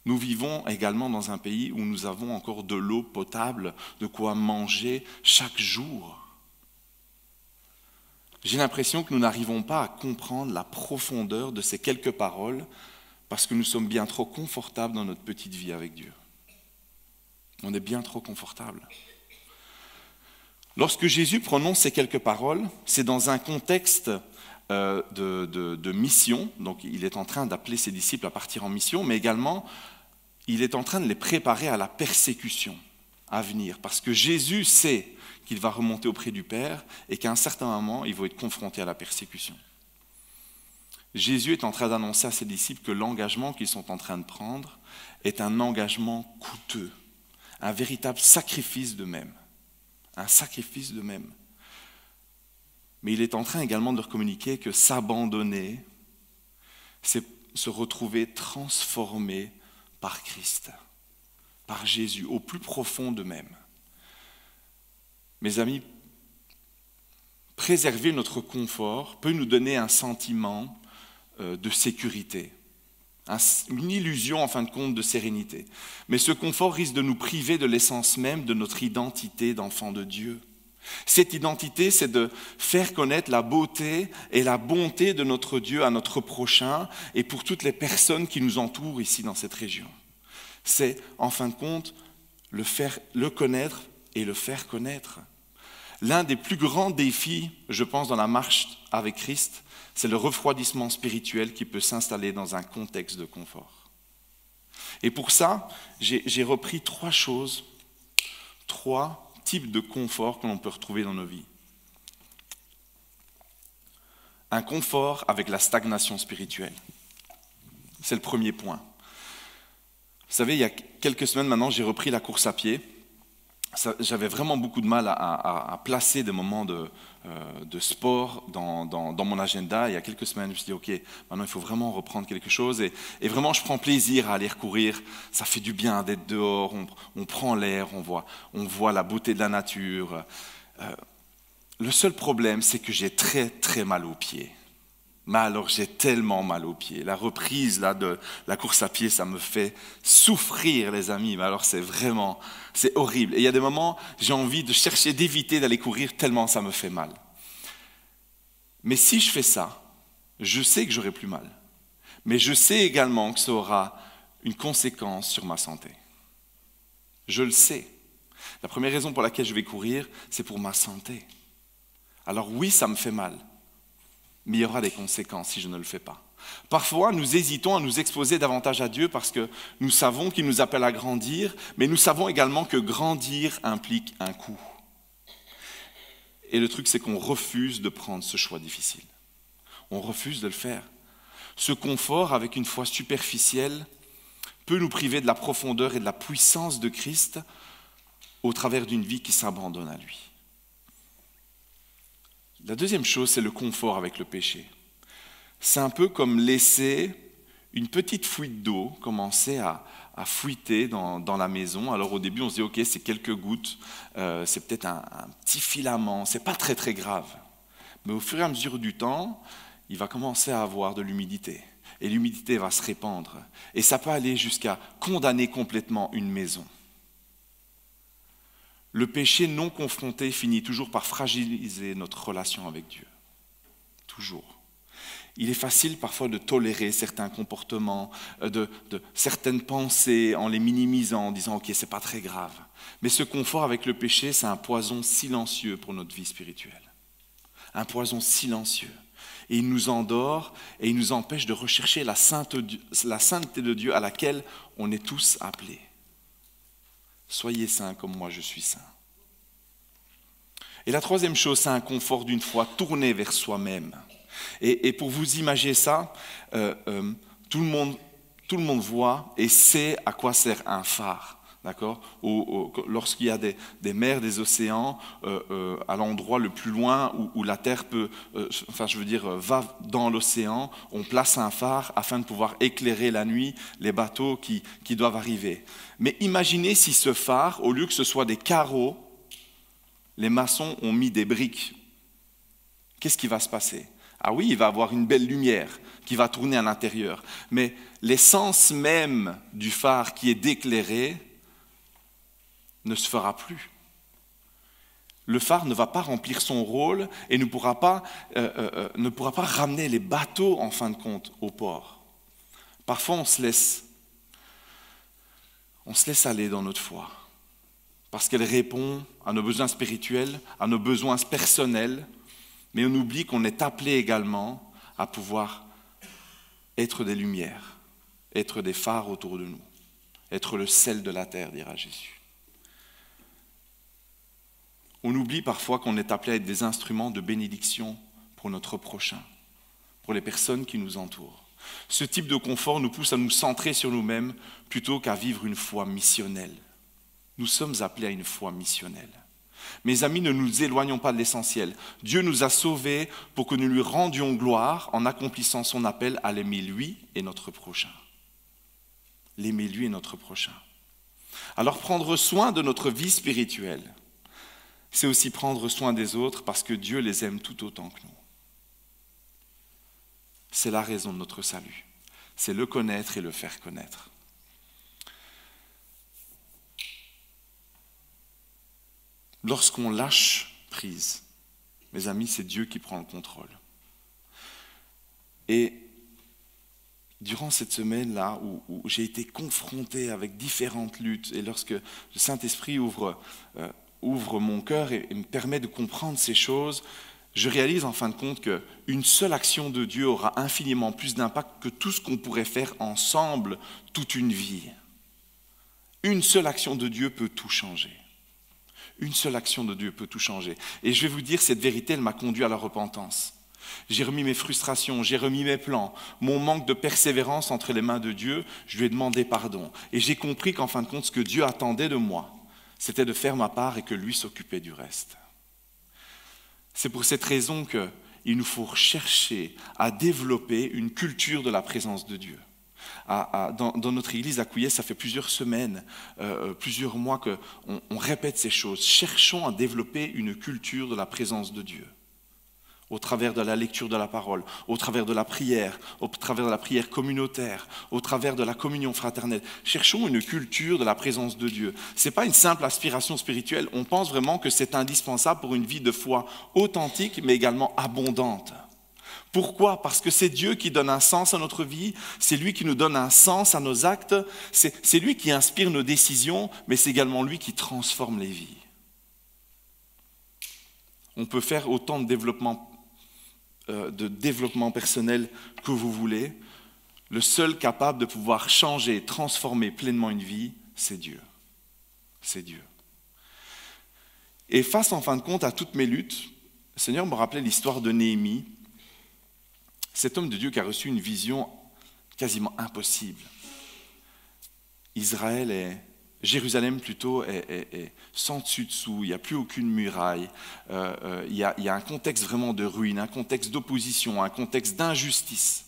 S2: Nous vivons également dans un pays où nous avons encore de l'eau potable, de quoi manger chaque jour. J'ai l'impression que nous n'arrivons pas à comprendre la profondeur de ces quelques paroles parce que nous sommes bien trop confortables dans notre petite vie avec Dieu. On est bien trop confortable. Lorsque Jésus prononce ces quelques paroles, c'est dans un contexte de mission. Donc il est en train d'appeler ses disciples à partir en mission, mais également il est en train de les préparer à la persécution à venir. Parce que Jésus sait qu'il va remonter auprès du Père et qu'à un certain moment, il va être confronté à la persécution. Jésus est en train d'annoncer à ses disciples que l'engagement qu'ils sont en train de prendre est un engagement coûteux, un véritable sacrifice d'eux-mêmes. Un sacrifice d'eux-mêmes. Mais il est en train également de leur communiquer que s'abandonner, c'est se retrouver transformé par Christ, par Jésus, au plus profond d'eux-mêmes. Mes amis, préserver notre confort peut nous donner un sentiment de sécurité, une illusion en fin de compte de sérénité. Mais ce confort risque de nous priver de l'essence même de notre identité d'enfant de Dieu. Cette identité, c'est de faire connaître la beauté et la bonté de notre Dieu à notre prochain et pour toutes les personnes qui nous entourent ici dans cette région. C'est, en fin de compte, le connaître et le faire connaître. L'un des plus grands défis, je pense, dans la marche avec Christ, c'est le refroidissement spirituel qui peut s'installer dans un contexte de confort. Et pour ça, j'ai repris trois types de confort que l'on peut retrouver dans nos vies. Un confort avec la stagnation spirituelle. C'est le premier point. Vous savez, il y a quelques semaines maintenant, j'ai repris la course à pied. J'avais vraiment beaucoup de mal à placer des moments de sport dans mon agenda. Il y a quelques semaines, je me suis dit, ok, maintenant il faut vraiment reprendre quelque chose. Et vraiment, je prends plaisir à aller courir. Ça fait du bien d'être dehors, on prend l'air, on voit la beauté de la nature. Le seul problème, c'est que j'ai très très mal aux pieds. Mais alors j'ai tellement mal aux pieds. La reprise là, de la course à pied, ça me fait souffrir, les amis. Mais alors c'est horrible. Et il y a des moments, j'ai envie de chercher d'éviter d'aller courir tellement ça me fait mal. Mais si je fais ça, je sais que j'aurai plus mal. Mais je sais également que ça aura une conséquence sur ma santé. Je le sais. La première raison pour laquelle je vais courir, c'est pour ma santé. Alors oui, ça me fait mal. Mais il y aura des conséquences si je ne le fais pas. Parfois, nous hésitons à nous exposer davantage à Dieu parce que nous savons qu'il nous appelle à grandir, mais nous savons également que grandir implique un coût. Et le truc, c'est qu'on refuse de prendre ce choix difficile. On refuse de le faire. Ce confort, avec une foi superficielle, peut nous priver de la profondeur et de la puissance de Christ au travers d'une vie qui s'abandonne à lui. La deuxième chose, c'est le confort avec le péché. C'est un peu comme laisser une petite fuite d'eau commencer à fuiter dans la maison. Alors au début, on se dit, ok, c'est quelques gouttes, c'est peut-être un petit filament, c'est pas très très grave. Mais au fur et à mesure du temps, il va commencer à avoir de l'humidité. Et l'humidité va se répandre. Et ça peut aller jusqu'à condamner complètement une maison. Le péché non confronté finit toujours par fragiliser notre relation avec Dieu. Toujours. Il est facile parfois de tolérer certains comportements, de certaines pensées en les minimisant, en disant « ok, c'est pas très grave ». Mais ce confort avec le péché, c'est un poison silencieux pour notre vie spirituelle. Un poison silencieux. Et il nous endort et il nous empêche de rechercher la sainteté de Dieu à laquelle on est tous appelés. Soyez saints comme moi je suis saint. Et la troisième chose, c'est un confort d'une foi tournée vers soi-même. Et pour vous imaginer ça, tout le monde voit et sait à quoi sert un phare. D'accord ? Lorsqu'il y a des mers, des océans, à l'endroit le plus loin où la terre va dans l'océan, on place un phare afin de pouvoir éclairer la nuit les bateaux qui doivent arriver. Mais imaginez si ce phare, au lieu que ce soit des carreaux, les maçons ont mis des briques. Qu'est-ce qui va se passer ? Ah oui, il va avoir une belle lumière qui va tourner à l'intérieur. Mais l'essence même du phare qui est d'éclairer ne se fera plus. Le phare ne va pas remplir son rôle et ne pourra pas ramener les bateaux, en fin de compte, au port. Parfois, on se laisse aller dans notre foi, parce qu'elle répond à nos besoins spirituels, à nos besoins personnels, mais on oublie qu'on est appelé également à pouvoir être des lumières, être des phares autour de nous, être le sel de la terre, dira Jésus. On oublie parfois qu'on est appelé à être des instruments de bénédiction pour notre prochain, pour les personnes qui nous entourent. Ce type de confort nous pousse à nous centrer sur nous-mêmes plutôt qu'à vivre une foi missionnelle. Nous sommes appelés à une foi missionnelle. Mes amis, ne nous éloignons pas de l'essentiel. Dieu nous a sauvés pour que nous lui rendions gloire en accomplissant son appel à l'aimer lui et notre prochain. L'aimer lui et notre prochain. Alors prendre soin de notre vie spirituelle, c'est aussi prendre soin des autres parce que Dieu les aime tout autant que nous. C'est la raison de notre salut. C'est le connaître et le faire connaître. Lorsqu'on lâche prise, mes amis, c'est Dieu qui prend le contrôle. Et durant cette semaine-là où j'ai été confronté avec différentes luttes, et lorsque le Saint-Esprit ouvre mon cœur et me permet de comprendre ces choses, je réalise en fin de compte qu'une seule action de Dieu aura infiniment plus d'impact que tout ce qu'on pourrait faire ensemble toute une vie. Une seule action de Dieu peut tout changer. Une seule action de Dieu peut tout changer. Et je vais vous dire, cette vérité, elle m'a conduit à la repentance. J'ai remis mes frustrations, j'ai remis mes plans, mon manque de persévérance entre les mains de Dieu, je lui ai demandé pardon. Et j'ai compris qu'en fin de compte, ce que Dieu attendait de moi, c'était de faire ma part et que lui s'occupait du reste. C'est pour cette raison qu'il nous faut chercher à développer une culture de la présence de Dieu. Dans notre église à Couillet, ça fait plusieurs semaines, plusieurs mois qu'on répète ces choses. Cherchons à développer une culture de la présence de Dieu. Au travers de la lecture de la parole, au travers de la prière, au travers de la prière communautaire, au travers de la communion fraternelle. Cherchons une culture de la présence de Dieu. Ce n'est pas une simple aspiration spirituelle, on pense vraiment que c'est indispensable pour une vie de foi authentique, mais également abondante. Pourquoi ? Parce que c'est Dieu qui donne un sens à notre vie, c'est lui qui nous donne un sens à nos actes, c'est lui qui inspire nos décisions, mais c'est également lui qui transforme les vies. On peut faire autant de développement personnel que vous voulez. Le seul capable de pouvoir changer, transformer pleinement une vie, c'est Dieu. C'est Dieu. Et face en fin de compte à toutes mes luttes, le Seigneur me rappelait l'histoire de Néhémie, cet homme de Dieu qui a reçu une vision quasiment impossible. Jérusalem plutôt est sans dessus-dessous, il n'y a plus aucune muraille, il y a un contexte vraiment de ruine, un contexte d'opposition, un contexte d'injustice.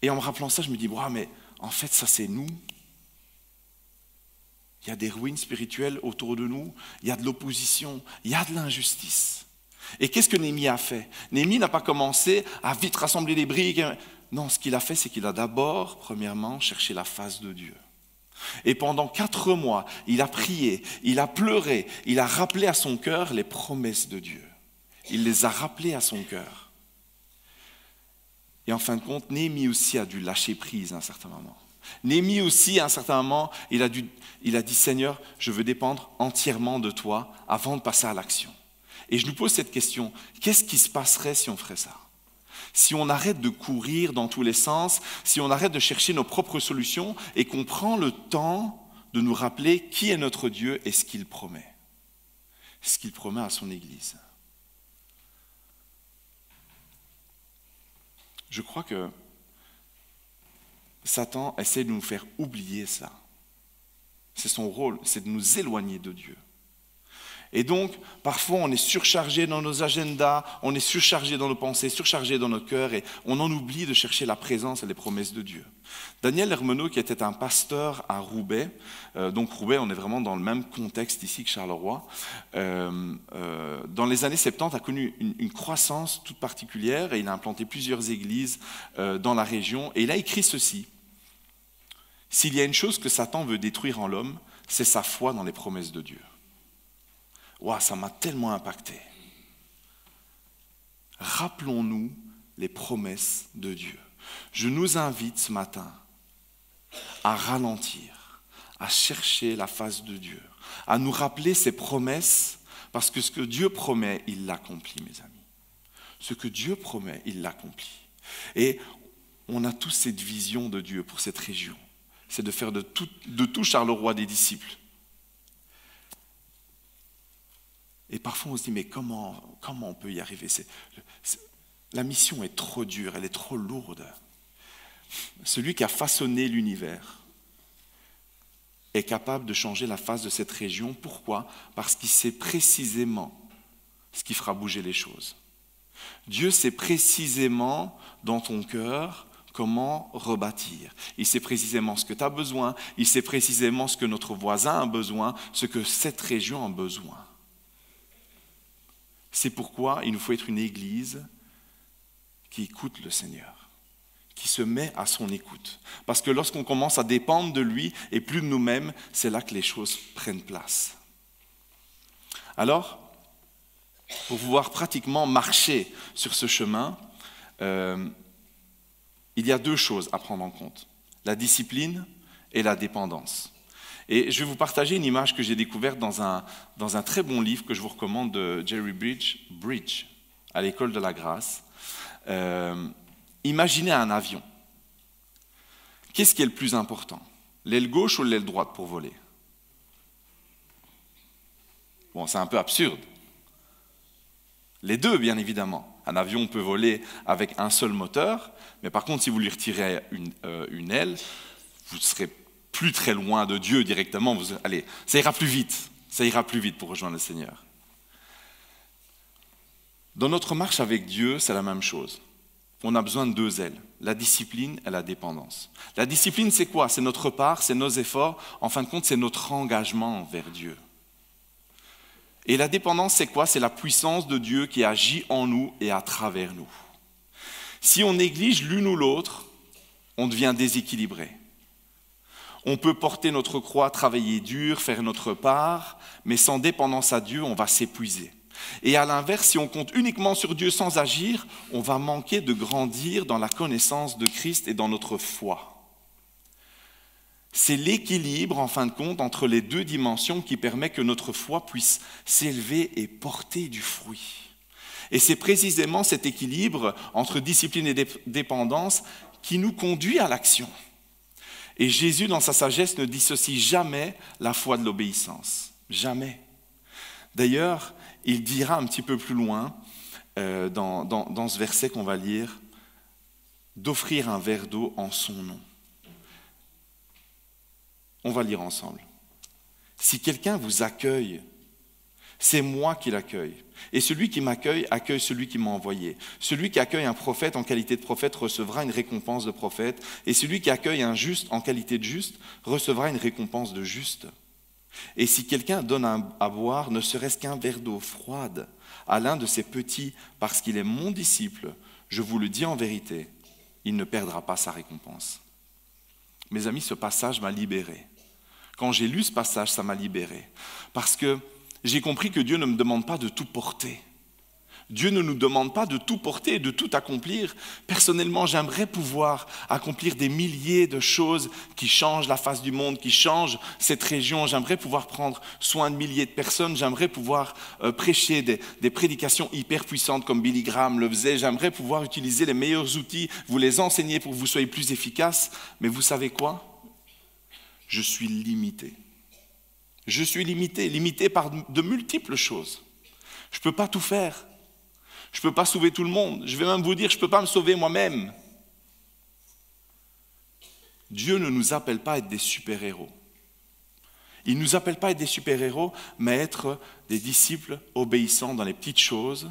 S2: Et en me rappelant ça, je me dis, mais en fait ça c'est nous. Il y a des ruines spirituelles autour de nous, il y a de l'opposition, il y a de l'injustice. Et qu'est-ce que Néhémie a fait? Néhémie n'a pas commencé à vite rassembler les briques. Non, ce qu'il a fait, c'est qu'il a d'abord, premièrement, cherché la face de Dieu. Et pendant 4 mois, il a prié, il a pleuré, il a rappelé à son cœur les promesses de Dieu. Il les a rappelées à son cœur. Et en fin de compte, Néhémie aussi a dû lâcher prise à un certain moment. Néhémie aussi, à un certain moment, il a dit, Seigneur, je veux dépendre entièrement de toi avant de passer à l'action. Et je nous pose cette question, qu'est-ce qui se passerait si on ferait ça? Si on arrête de courir dans tous les sens, si on arrête de chercher nos propres solutions et qu'on prend le temps de nous rappeler qui est notre Dieu et ce qu'il promet à son Église. Je crois que Satan essaie de nous faire oublier ça. C'est son rôle, c'est de nous éloigner de Dieu. Et donc, parfois, on est surchargé dans nos agendas, on est surchargé dans nos pensées, surchargé dans nos cœurs, et on en oublie de chercher la présence et les promesses de Dieu. Daniel Hermenot, qui était un pasteur à Roubaix, donc Roubaix, on est vraiment dans le même contexte ici que Charleroi, dans les années 70, a connu une croissance toute particulière, et il a implanté plusieurs églises dans la région, et il a écrit ceci. S'il y a une chose que Satan veut détruire en l'homme, c'est sa foi dans les promesses de Dieu. Wow, ça m'a tellement impacté. Rappelons-nous les promesses de Dieu. Je nous invite ce matin à ralentir, à chercher la face de Dieu, à nous rappeler ses promesses, parce que ce que Dieu promet, il l'accomplit, mes amis. Ce que Dieu promet, il l'accomplit. Et on a tous cette vision de Dieu pour cette région. C'est de faire de tout Charleroi des disciples. Et parfois on se dit, mais comment on peut y arriver? La mission est trop dure, elle est trop lourde. Celui qui a façonné l'univers est capable de changer la face de cette région. Pourquoi? Parce qu'il sait précisément ce qui fera bouger les choses. Dieu sait précisément dans ton cœur comment rebâtir. Il sait précisément ce que tu as besoin, il sait précisément ce que notre voisin a besoin, ce que cette région a besoin. C'est pourquoi il nous faut être une église qui écoute le Seigneur, qui se met à son écoute. Parce que lorsqu'on commence à dépendre de lui et plus de nous-mêmes, c'est là que les choses prennent place. Alors, pour pouvoir pratiquement marcher sur ce chemin, il y a 2 choses à prendre en compte, la discipline et la dépendance. Et je vais vous partager une image que j'ai découverte dans un très bon livre que je vous recommande de Jerry Bridge, à l'école de la grâce. Imaginez un avion. Qu'est-ce qui est le plus important? L'aile gauche ou l'aile droite pour voler? Bon, c'est un peu absurde. Les deux, bien évidemment. Un avion peut voler avec un seul moteur, mais par contre, si vous lui retirez une aile, vous serez plus très loin de Dieu directement. Allez, ça ira plus vite pour rejoindre le Seigneur. Dans notre marche avec Dieu, c'est la même chose. On a besoin de 2 ailes, la discipline et la dépendance. La discipline, c'est quoi? C'est notre part, c'est nos efforts. En fin de compte, c'est notre engagement envers Dieu. Et la dépendance, c'est quoi? C'est la puissance de Dieu qui agit en nous et à travers nous. Si on néglige l'une ou l'autre, on devient déséquilibré. On peut porter notre croix, travailler dur, faire notre part, mais sans dépendance à Dieu, on va s'épuiser. Et à l'inverse, si on compte uniquement sur Dieu sans agir, on va manquer de grandir dans la connaissance de Christ et dans notre foi. C'est l'équilibre, en fin de compte, entre les 2 dimensions qui permet que notre foi puisse s'élever et porter du fruit. Et c'est précisément cet équilibre entre discipline et dépendance qui nous conduit à l'action. Et Jésus, dans sa sagesse, ne dissocie jamais la foi de l'obéissance. Jamais. D'ailleurs, il dira un petit peu plus loin, dans ce verset qu'on va lire, d'offrir un verre d'eau en son nom. On va lire ensemble. Si quelqu'un vous accueille, c'est moi qui l'accueille. Et celui qui m'accueille accueille celui qui m'a envoyé. Celui qui accueille un prophète en qualité de prophète recevra une récompense de prophète. Et celui qui accueille un juste en qualité de juste recevra une récompense de juste. Et si quelqu'un donne à boire ne serait-ce qu'un verre d'eau froide à l'un de ses petits parce qu'il est mon disciple, je vous le dis en vérité, il ne perdra pas sa récompense. Mes amis, ce passage m'a libéré. Quand j'ai lu ce passage, ça m'a libéré. Parce que j'ai compris que Dieu ne me demande pas de tout porter. Dieu ne nous demande pas de tout porter et de tout accomplir. Personnellement, j'aimerais pouvoir accomplir des milliers de choses qui changent la face du monde, qui changent cette région. J'aimerais pouvoir prendre soin de milliers de personnes. J'aimerais pouvoir prêcher des prédications hyper puissantes comme Billy Graham le faisait. J'aimerais pouvoir utiliser les meilleurs outils, vous les enseigner pour que vous soyez plus efficaces. Mais vous savez quoi ? Je suis limité. Je suis limité par de multiples choses. Je ne peux pas tout faire. Je ne peux pas sauver tout le monde. Je vais même vous dire, je ne peux pas me sauver moi-même. Dieu ne nous appelle pas à être des super-héros. Il ne nous appelle pas à être des super-héros, mais à être des disciples obéissants dans les petites choses,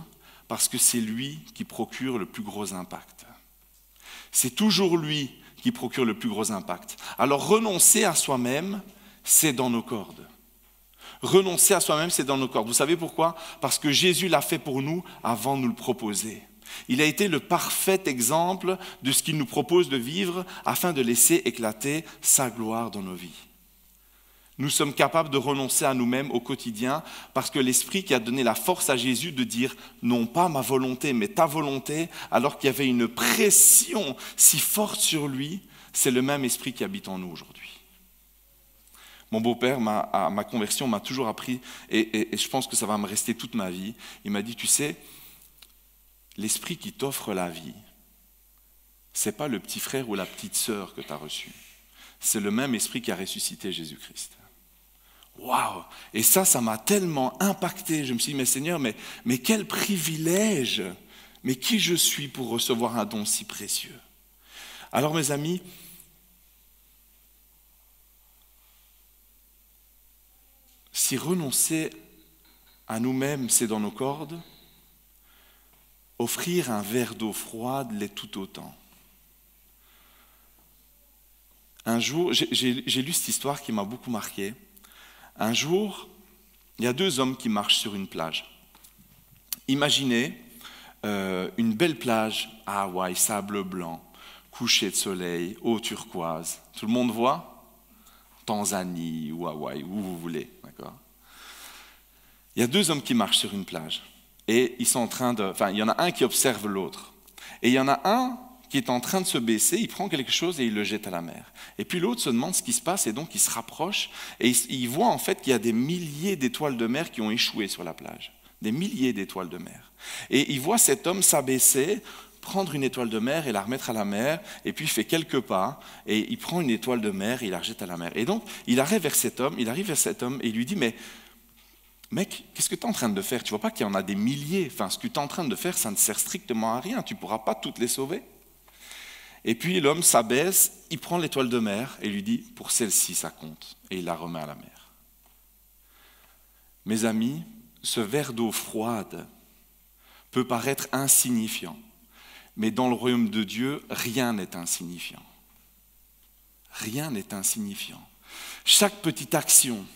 S2: parce que c'est lui qui procure le plus gros impact. C'est toujours lui qui procure le plus gros impact. Alors renoncer à soi-même, c'est dans nos cordes. Renoncer à soi-même, c'est dans nos cordes. Vous savez pourquoi ? Parce que Jésus l'a fait pour nous avant de nous le proposer. Il a été le parfait exemple de ce qu'il nous propose de vivre afin de laisser éclater sa gloire dans nos vies. Nous sommes capables de renoncer à nous-mêmes au quotidien parce que l'Esprit qui a donné la force à Jésus de dire non pas ma volonté mais ta volonté, alors qu'il y avait une pression si forte sur lui, c'est le même Esprit qui habite en nous aujourd'hui. Mon beau-père, à ma conversion, m'a toujours appris, et je pense que ça va me rester toute ma vie, il m'a dit, tu sais, l'Esprit qui t'offre la vie, ce n'est pas le petit frère ou la petite sœur que tu as reçu, c'est le même Esprit qui a ressuscité Jésus-Christ. Waouh! Et ça m'a tellement impacté, je me suis dit, mais Seigneur, mais quel privilège, mais qui je suis pour recevoir un don si précieux? Alors mes amis, si renoncer à nous-mêmes, c'est dans nos cordes, offrir un verre d'eau froide l'est tout autant. Un jour, j'ai lu cette histoire qui m'a beaucoup marqué. Un jour, il y a deux hommes qui marchent sur une plage. Imaginez une belle plage à Hawaï, sable blanc, coucher de soleil, eau turquoise. Tout le monde voit ? Tanzanie ou Hawaï, où vous voulez, d'accord ? Il y a deux hommes qui marchent sur une plage et ils sont en train de, il y en a un qui observe l'autre et il y en a un qui est en train de se baisser, il prend quelque chose et il le jette à la mer. Et puis l'autre se demande ce qui se passe et donc il se rapproche et il voit en fait qu'il y a des milliers d'étoiles de mer qui ont échoué sur la plage, des milliers d'étoiles de mer. Et il voit cet homme s'abaisser, prendre une étoile de mer et la remettre à la mer, et puis il fait quelques pas, et il prend une étoile de mer et il la rejette à la mer. Et donc, il arrive vers cet homme et il lui dit, mais mec, qu'est-ce que tu es en train de faire? Tu vois pas qu'il y en a des milliers, ce que tu es en train de faire, ça ne sert strictement à rien, tu ne pourras pas toutes les sauver. Et puis l'homme s'abaisse, il prend l'étoile de mer et lui dit, pour celle-ci, ça compte, et il la remet à la mer. Mes amis, ce verre d'eau froide peut paraître insignifiant, mais dans le royaume de Dieu, rien n'est insignifiant. Rien n'est insignifiant. Chaque petite action,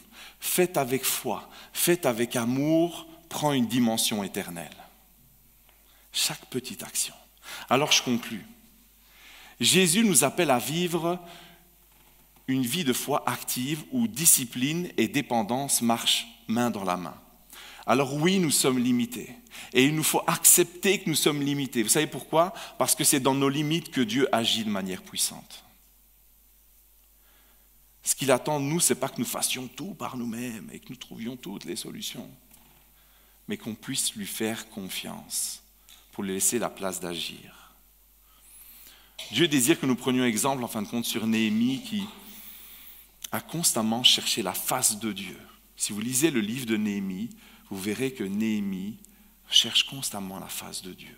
S2: faite avec foi, faite avec amour, prend une dimension éternelle. Chaque petite action. Alors je conclus. Jésus nous appelle à vivre une vie de foi active où discipline et dépendance marchent main dans la main. Alors oui, nous sommes limités. Et il nous faut accepter que nous sommes limités. Vous savez pourquoi ? Parce que c'est dans nos limites que Dieu agit de manière puissante. Ce qu'il attend de nous, ce n'est pas que nous fassions tout par nous-mêmes et que nous trouvions toutes les solutions, mais qu'on puisse lui faire confiance pour lui laisser la place d'agir. Dieu désire que nous prenions exemple, en fin de compte, sur Néhémie qui a constamment cherché la face de Dieu. Si vous lisez le livre de Néhémie, vous verrez que Néhémie cherche constamment la face de Dieu.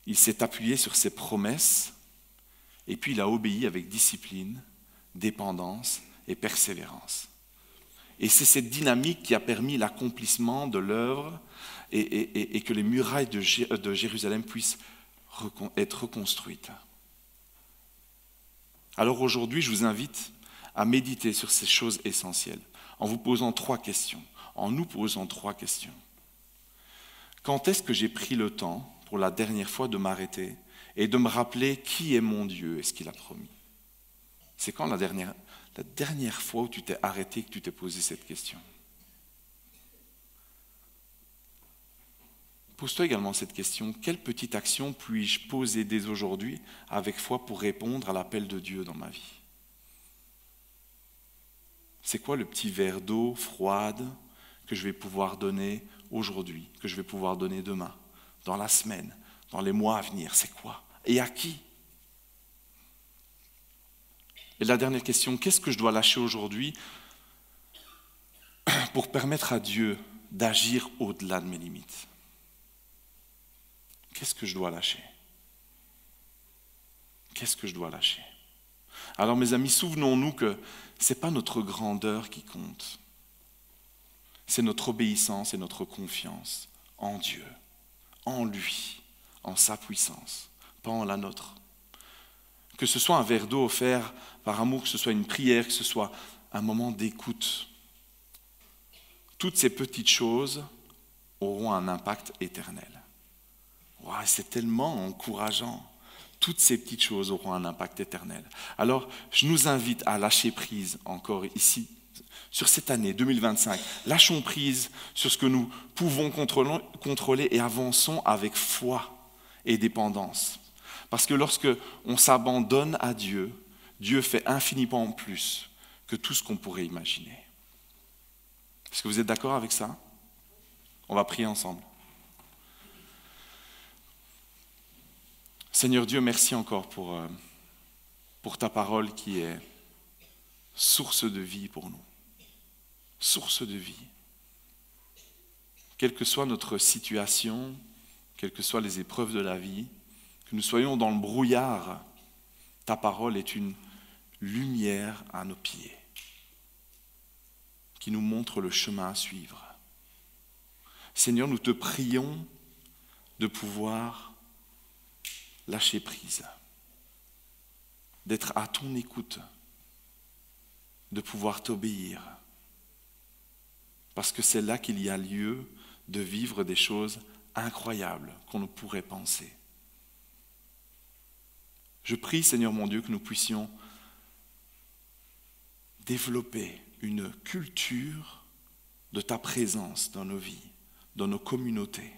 S2: Il s'est appuyé sur ses promesses et puis il a obéi avec discipline dépendance et persévérance. Et c'est cette dynamique qui a permis l'accomplissement de l'œuvre et que les murailles de Jérusalem puissent être reconstruites. Alors aujourd'hui, je vous invite à méditer sur ces choses essentielles en vous posant 3 questions, en nous posant 3 questions. Quand est-ce que j'ai pris le temps, pour la dernière fois, de m'arrêter et de me rappeler qui est mon Dieu et ce qu'il a promis? C'est quand la dernière fois où tu t'es arrêté et que tu t'es posé cette question? Pose-toi également cette question: quelle petite action puis-je poser dès aujourd'hui avec foi pour répondre à l'appel de Dieu dans ma vie? C'est quoi le petit verre d'eau froide que je vais pouvoir donner aujourd'hui, que je vais pouvoir donner demain, dans la semaine, dans les mois à venir? C'est quoi? Et à qui? Et la dernière question: qu'est-ce que je dois lâcher aujourd'hui pour permettre à Dieu d'agir au-delà de mes limites? Qu'est-ce que je dois lâcher? Qu'est-ce que je dois lâcher? Alors mes amis, souvenons-nous que ce n'est pas notre grandeur qui compte. C'est notre obéissance et notre confiance en Dieu, en lui, en sa puissance, pas en la nôtre. Que ce soit un verre d'eau offert par amour, que ce soit une prière, que ce soit un moment d'écoute, toutes ces petites choses auront un impact éternel. Wow, c'est tellement encourageant. Toutes ces petites choses auront un impact éternel. Alors, je nous invite à lâcher prise encore ici, sur cette année 2025. Lâchons prise sur ce que nous pouvons contrôler et avançons avec foi et dépendance. Parce que lorsque on s'abandonne à Dieu, Dieu fait infiniment plus que tout ce qu'on pourrait imaginer. Est-ce que vous êtes d'accord avec ça? On va prier ensemble. Seigneur Dieu, merci encore pour ta parole qui est source de vie pour nous. Source de vie. Quelle que soit notre situation, quelles que soient les épreuves de la vie, que nous soyons dans le brouillard, ta parole est une lumière à nos pieds, qui nous montre le chemin à suivre. Seigneur, nous te prions de pouvoir lâcher prise, d'être à ton écoute, de pouvoir t'obéir, parce que c'est là qu'il y a lieu de vivre des choses incroyables qu'on ne pourrait penser. Je prie, Seigneur mon Dieu, que nous puissions développer une culture de ta présence dans nos vies, dans nos communautés.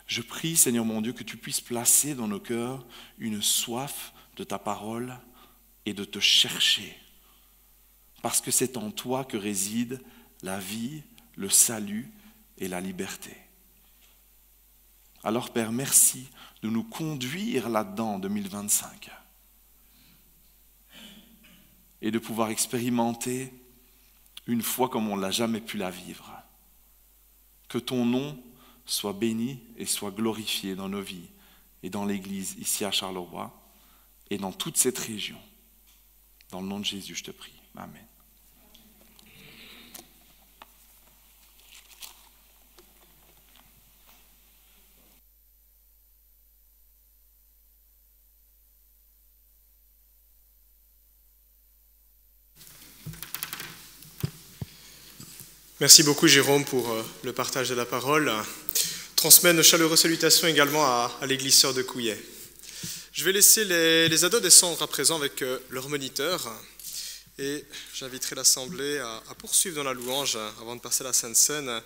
S2: Je prie, Seigneur mon Dieu, que tu puisses placer dans nos cœurs une soif de ta parole et de te chercher, parce que c'est en toi que réside la vie, le salut et la liberté. Alors Père, merci de nous conduire là-dedans en 2025 et de pouvoir expérimenter une foi comme on ne l'a jamais pu la vivre. Que ton nom soit béni et soit glorifié dans nos vies et dans l'Église ici à Charleroi et dans toute cette région. Dans le nom de Jésus, je te prie. Amen.
S1: Merci beaucoup Jérôme pour le partage de la parole. Transmets nos chaleureuses salutations également à l'Église Sœur de Couillet. Je vais laisser les ados descendre à présent avec leur moniteur et j'inviterai l'Assemblée à poursuivre dans la louange avant de passer à la Sainte Seine.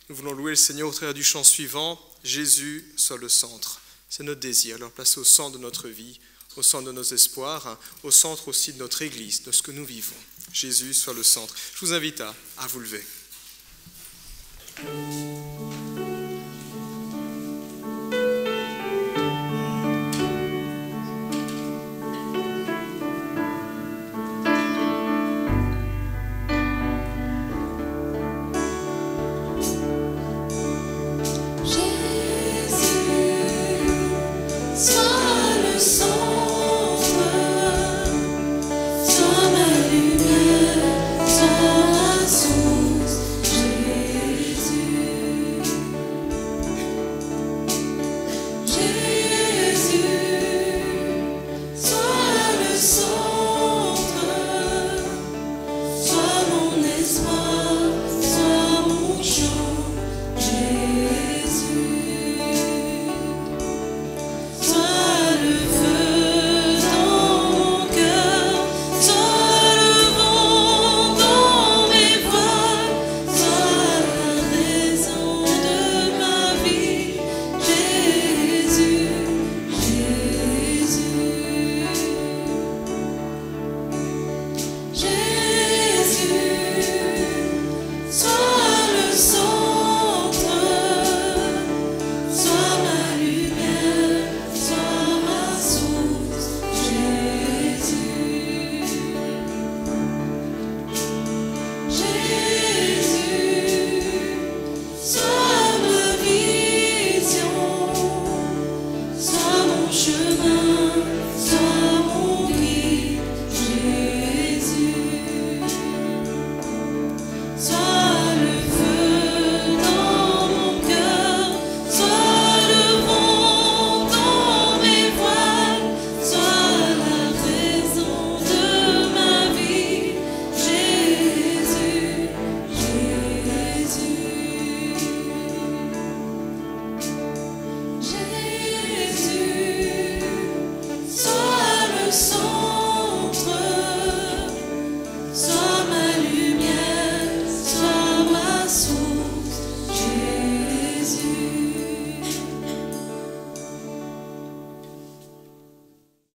S1: Nous voulons louer le Seigneur au travers du chant suivant, Jésus soit le centre. C'est notre désir, leur placer au centre de notre vie, au centre de nos espoirs, au centre aussi de notre Église, de ce que nous vivons. Jésus soit le centre. Je vous invite à vous lever.